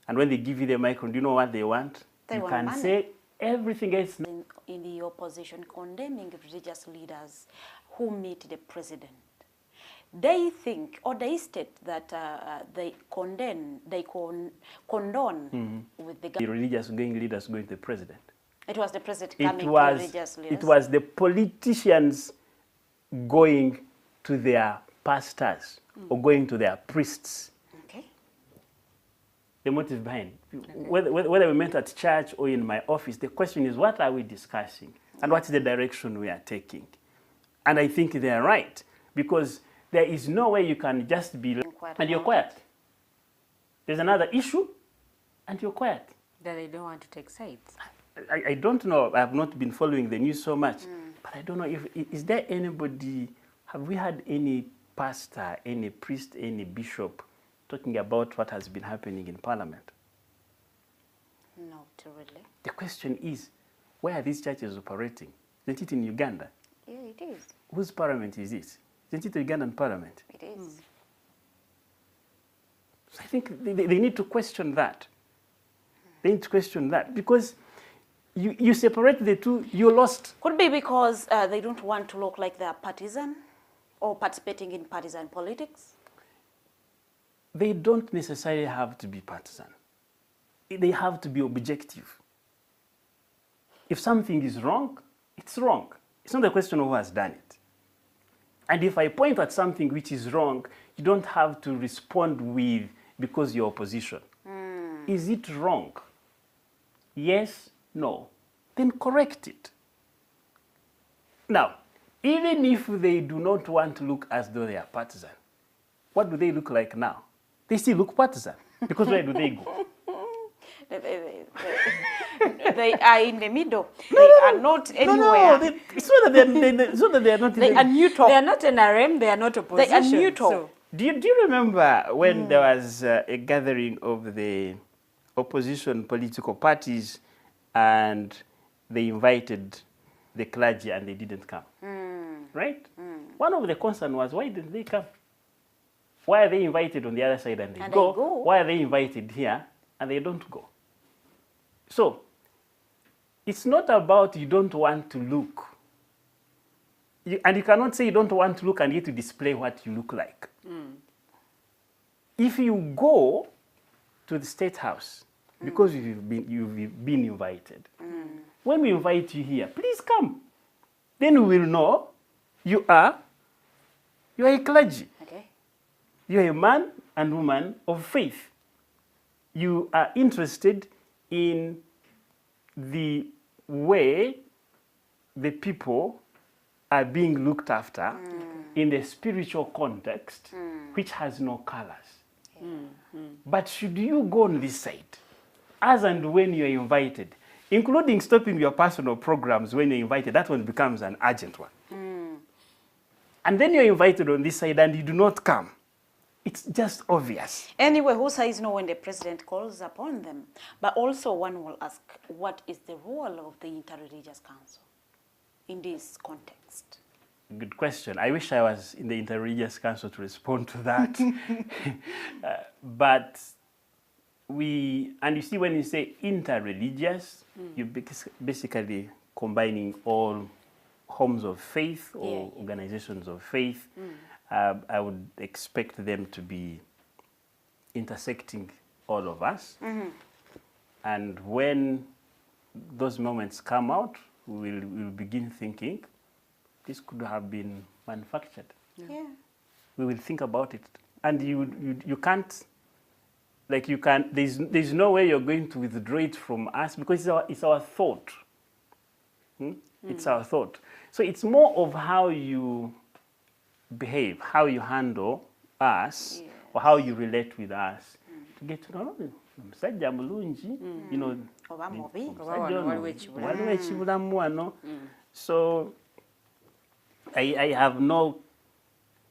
And when they give you the microphone, do you know what they want? They you want can money. say everything else. In the opposition condemning religious leaders who meet the president, they think, or they state that they condone with the The religious leaders going to the president. It was the president coming to religious leaders. It was the politicians going to their pastors or going to their priests. Okay. The motive behind. Whether we met at church or in my office, the question is, what are we discussing? And what is the direction we are taking? And I think they are right, because there is no way you can just be and you're quiet. There's another issue and you're quiet. That they don't want to take sides. I don't know. I have not been following the news so much, but I don't know if is there anybody. Have we had any pastor, any priest, any bishop talking about what has been happening in Parliament? Not really. The question is, where are these churches operating? Isn't it in Uganda? Yeah, it is. Whose parliament is this? Isn't it the Ugandan parliament? It is. So I think they need to question that. They need to question that, because you separate the two, you're lost. Could be because they don't want to look like they're partisan or participating in partisan politics. They don't necessarily have to be partisan. They have to be objective. If something is wrong, it's wrong. It's not a question of who has done it. And if I point at something which is wrong, you don't have to respond with, because you're opposition. Is it wrong? Yes, no. Then correct it. Now, even if they do not want to look as though they are partisan, what do they look like now? They still look partisan, because where do they go? They are in the middle. They are not anywhere. No, it's not that they are not. They are neutral. They are not NRM, they are not opposition. They are neutral. So. Do you remember when there was a gathering of the opposition political parties and they invited the clergy and they didn't come? Right? One of the concerns was, why didn't they come? Why are they invited on the other side and they go? Why are they invited here and they don't go? So, it's not about you don't want to look. And you cannot say you don't want to look and yet to display what you look like. If you go to the State House, because you've been invited, when we invite you here, please come. Then we will know you are a clergy. Okay. You are a man and woman of faith. You are interested in the way the people are being looked after in the spiritual context, which has no colors. But should you go on this side, as and when you are invited, including stopping your personal programs when you're invited, that one becomes an urgent one. And then you're invited on this side and you do not come. It's just obvious. Anyway, who says no when the president calls upon them? But also one will ask, what is the role of the Interreligious Council in this context? Good question. I wish I was in the Interreligious Council to respond to that. But and you see when you say interreligious, you're basically combining all homes of faith or organizations of faith. I would expect them to be intersecting all of us. And when those moments come out, we'll begin thinking, this could have been manufactured. We will think about it. And you can't, like you can't, there's no way you're going to withdraw it from us because it's our thought. It's our thought. So it's more of how you behave, how you handle us, or how you relate with us to get to know omusajja mulungi, you know, waliwo ekibulamu wano. So I have no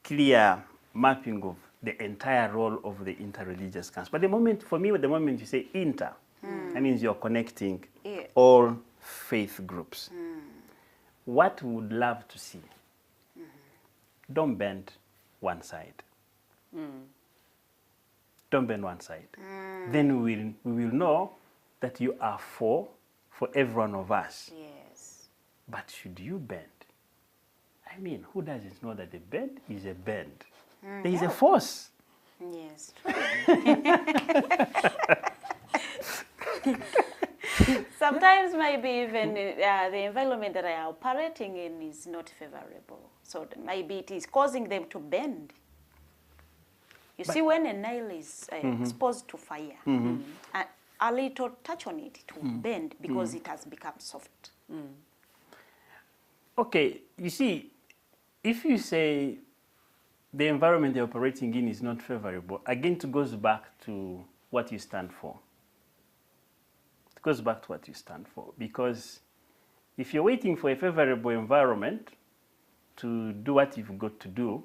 clear mapping of the entire role of the interreligious council. But the moment, for me, the moment you say inter, that means you're connecting all faith groups. What we would love to see, don't bend one side. Don't bend one side. Then we will know that you are for every one of us. Yes. But should you bend? I mean, who doesn't know that the bend is a bend? There is a force. Yes. Sometimes maybe even the environment that I am operating in is not favorable. So maybe it is causing them to bend. You see, when a nail is exposed to fire, a little touch on it, it will bend because it has become soft. Okay, you see, if you say the environment they're operating in is not favorable, again, it goes back to what you stand for. It goes back to what you stand for. Because if you're waiting for a favorable environment to do what you've got to do,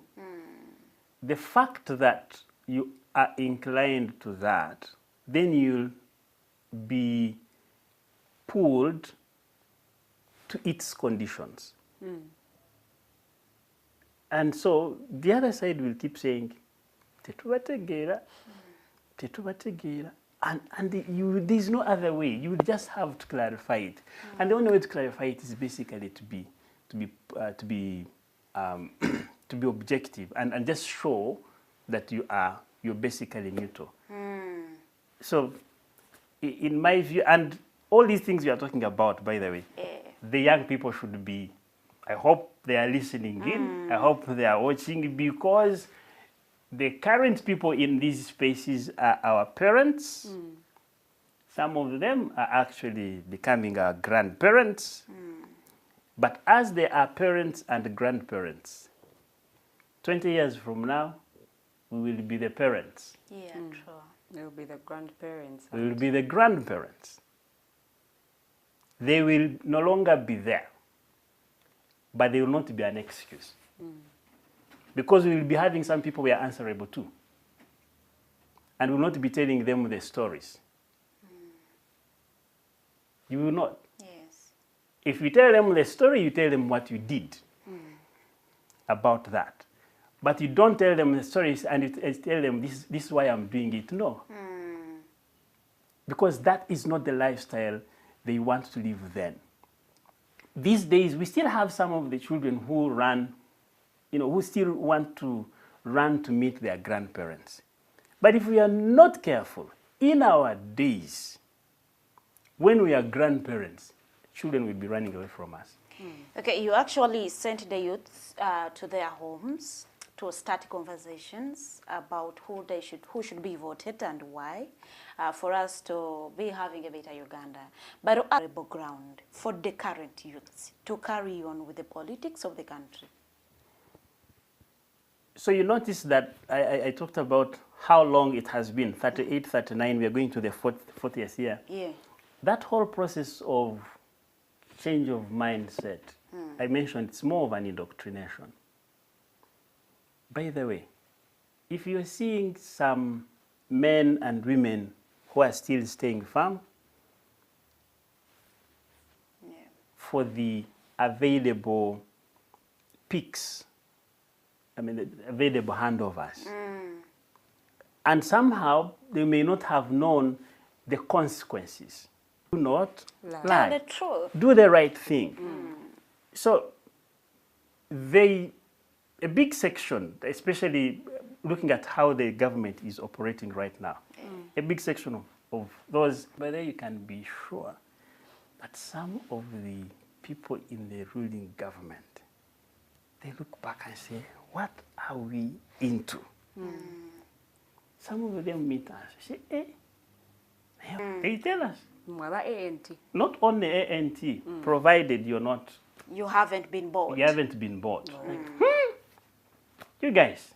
the fact that you are inclined to that, then you'll be pulled to its conditions. And so the other side will keep saying, tetubategeera, tetubategeera. And there's no other way. You just have to clarify it. And the only way to clarify it is basically to be objective and just show that you're basically neutral. So in my view, and all these things we are talking about, by the way, the young people should be, I hope they are listening in, I hope they are watching, because the current people in these spaces are our parents. Some of them are actually becoming our grandparents. But as they are parents and grandparents, 20 years from now, we will be the parents. Yeah, true. They will be the grandparents. We will be the grandparents. They will no longer be there, but they will not be an excuse. Because we will be having some people we are answerable to. And we will not be telling them the stories. You will not. Yes. If you tell them the story, you tell them what you did about that. But you don't tell them the stories and you tell them this is why I'm doing it. No. Because that is not the lifestyle they want to live then. These days, we still have some of the children who run, who still want to run to meet their grandparents. But if we are not careful, in our days, when we are grandparents, children will be running away from us. Okay, you actually sent the youths to their homes to start conversations about who should be voted and why, for us to be having a better Uganda. But a ground for the current youths to carry on with the politics of the country. So you notice that I talked about how long it has been, 38, 39, we are going to the 40th year. Yeah. That whole process of change of mindset, I mentioned it's more of an indoctrination. By the way, if you're seeing some men and women who are still staying firm for the available peaks, the available handovers, And somehow they may not have known the consequences. Do not lie. Tell the truth. Do the right thing. So a big section, especially looking at how the government is operating right now, a big section of those, but there you can be sure that some of the people in the ruling government, they look back and say, what are we into? Some of them meet us, say, they tell us. Not only ANT, provided you're not. You haven't been bought. You haven't been bought. Like, you guys,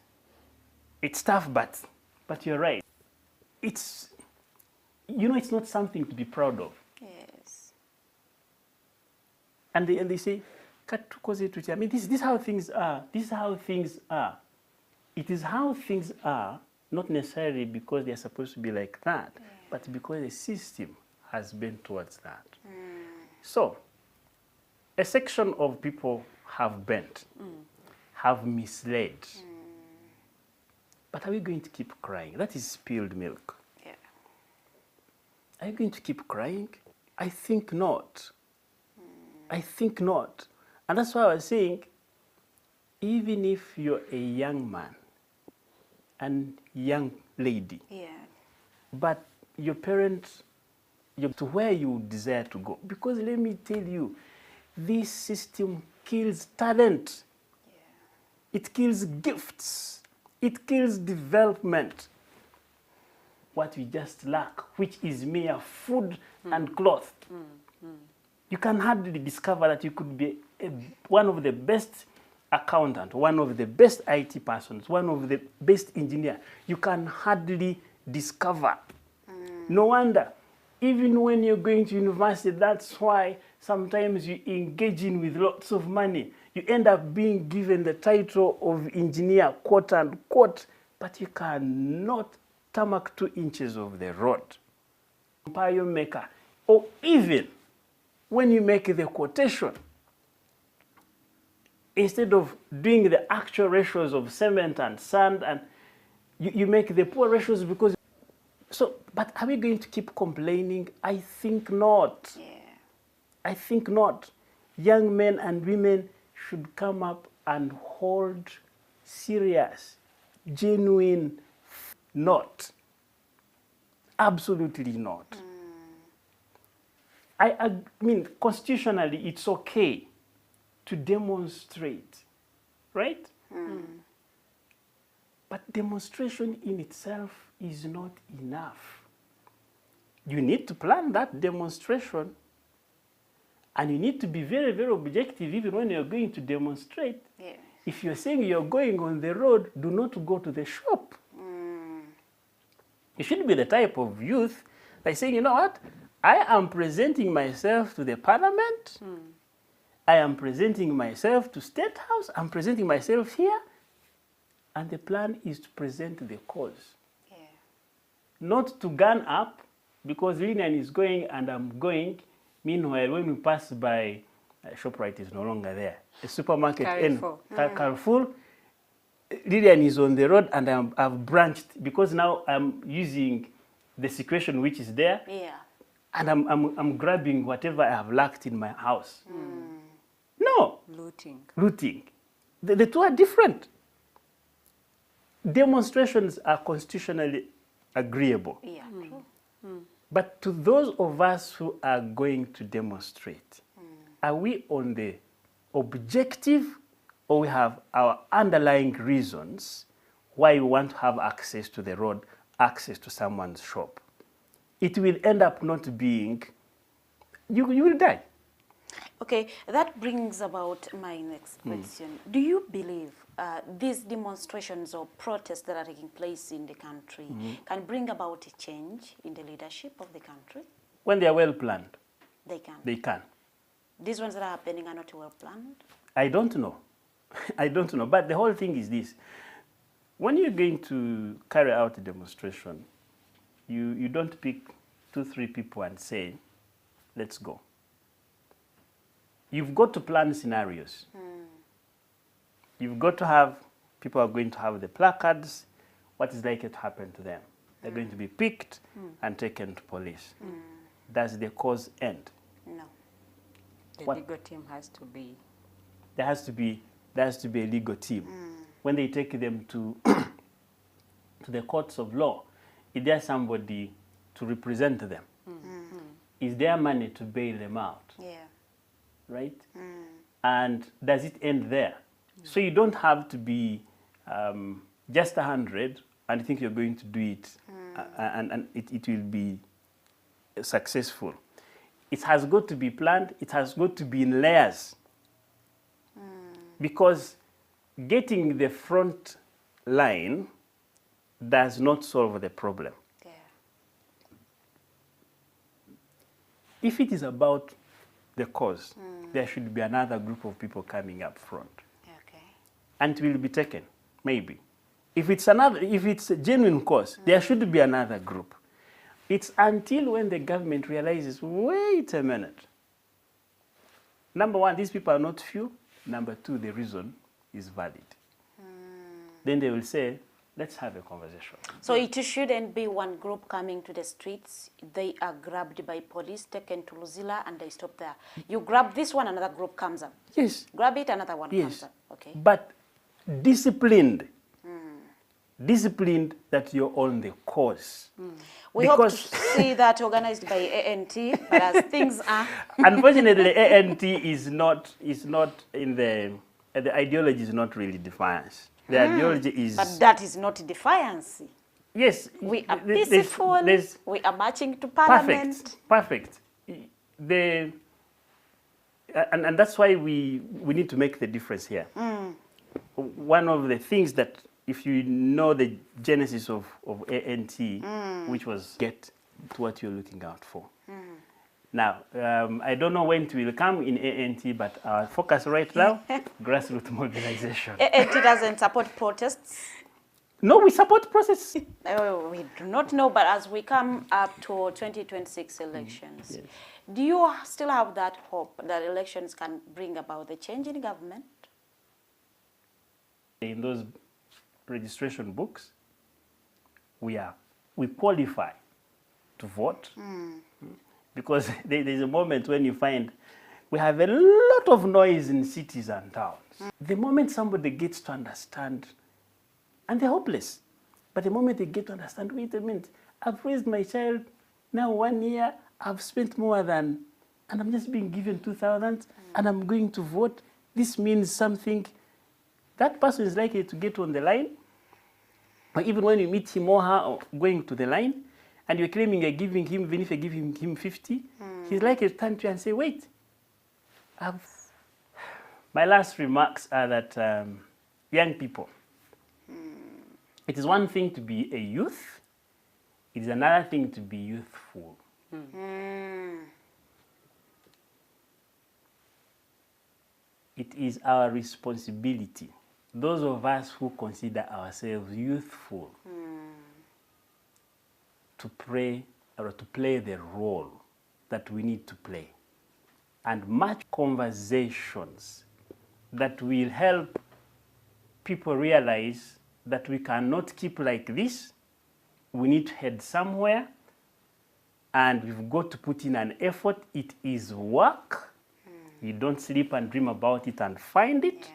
it's tough, but you're right. It's, it's not something to be proud of. Yes. And they say, I mean, this is how things are. This is how things are. It is how things are, not necessarily because they're supposed to be like that, but because the system has been towards that. So, a section of people have bent, have misled. But are we going to keep crying? That is spilled milk. Yeah. Are you going to keep crying? I think not. I think not. And that's why I was saying, even if you're a young man and young lady, but your parents, you're to where you desire to go. Because let me tell you, this system kills talent. It kills gifts. It kills development. What we just lack, which is mere food and cloth. You can hardly discover that you could be one of the best accountant, one of the best IT persons, one of the best engineer. You can hardly discover. No wonder, even when you're going to university, that's why sometimes you engage in with lots of money. You end up being given the title of engineer, quote unquote, but you cannot tarmac 2 inches of the road. Empire maker, or even when you make the quotation, instead of doing the actual ratios of cement and sand, and you make the poor ratios because. So, but are we going to keep complaining? I think not. Yeah. I think not. Young men and women should come up and hold serious, genuine, not. Absolutely not. I mean, constitutionally, it's okay to demonstrate, right? But demonstration in itself is not enough. You need to plan that demonstration, and you need to be very, very objective even when you're going to demonstrate. Yes. If you're saying you're going on the road, do not go to the shop. You should be the type of youth like saying, you know what? I am presenting myself to the parliament. I am presenting myself to State House. I'm presenting myself here. And the plan is to present the cause. Yeah. Not to gun up because Lilian is going and I'm going. Meanwhile, when we pass by, ShopRite is no longer there. The supermarket, Carrefour, Lilian is on the road and I've branched because now I'm using the situation which is there. Yeah. And I'm grabbing whatever I have lacked in my house. No. Looting. The two are different. Demonstrations are constitutionally agreeable. Yeah. But to those of us who are going to demonstrate, are we on the objective or we have our underlying reasons why we want to have access to the road, access to someone's shop? It will end up not being, you will die. Okay, that brings about my next question. Do you believe these demonstrations or protests that are taking place in the country can bring about a change in the leadership of the country? When they are well planned. They can? They can. These ones that are happening are not well planned? I don't know. I don't know. But the whole thing is this. When you're going to carry out a demonstration, you don't pick 2-3 people and say, let's go. You've got to plan scenarios. You've got to have, people are going to have the placards what is likely to happen to them? They're going to be picked and taken to police. Does the cause end? No. The legal team has to be. There has to be a legal team. When they take them to the courts of law, is there somebody to represent them? Is there money to bail them out? Yeah. Right? And does it end there? So you don't have to be just 100 and think you're going to do it and it will be successful. It has got to be planned. It has got to be in layers. Because getting the front line does not solve the problem. Yeah. If it is about the cause, there should be another group of people coming up front. Okay. And it will be taken, maybe. If it's a genuine cause, there should be another group. It's until when the government realizes, wait a minute. Number one, these people are not few. Number two, the reason is valid. Then they will say, let's have a conversation. So it shouldn't be one group coming to the streets. They are grabbed by police, taken to Luzila, and they stop there. You grab this one, another group comes up. Yes. Grab it, another one comes up. Okay. But disciplined. Disciplined that you're on the cause. We hope to see that organized by ANT, but as things are... Unfortunately, ANT is not in the ideology is not really defiance. The ideology is... But that is not defiance. Yes. We are peaceful. We are marching to parliament. Perfect. And that's why we need to make the difference here. One of the things that, if you know the genesis of ANT, which was get to what you're looking out for. Now, I don't know when it will come in ANT, but our focus right now, grassroots mobilization. ANT doesn't support protests? No, we support protests. We do not know, but as we come up to 2026 elections, do you still have that hope that elections can bring about the change in government? In those registration books, we qualify to vote. Because there's a moment when you find we have a lot of noise in cities and towns. The moment somebody gets to understand, and they're hopeless, but the moment they get to understand, wait a minute, I've raised my child now 1 year, I've spent more than, and I'm just being given 2,000, and I'm going to vote. This means something. That person is likely to get on the line. But even when you meet him or her going to the line, and you're claiming you're giving him, even if you're giving him 50, he's likely to turn to you and say, wait. My last remarks are that young people, it is one thing to be a youth, it is another thing to be youthful. It is our responsibility, those of us who consider ourselves youthful, to pray or to play the role that we need to play. And much conversations that will help people realize that we cannot keep like this. We need to head somewhere, and we've got to put in an effort. It is work. You don't sleep and dream about it and find it.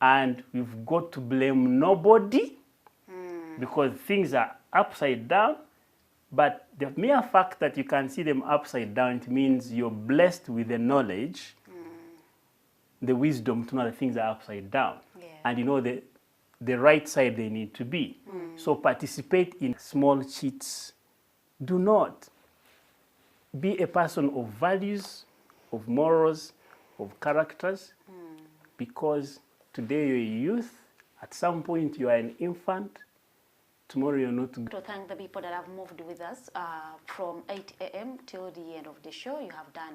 And we've got to blame nobody because things are upside down. But the mere fact that you can see them upside down, it means you're blessed with the knowledge, the wisdom to know that things are upside down. And you know the right side they need to be. So participate in small cheats. Do not be a person of values, of morals, of characters, because today you're a youth, at some point you are an infant, tomorrow you're not. To thank the people that have moved with us from 8 a.m. till the end of the show. You have done an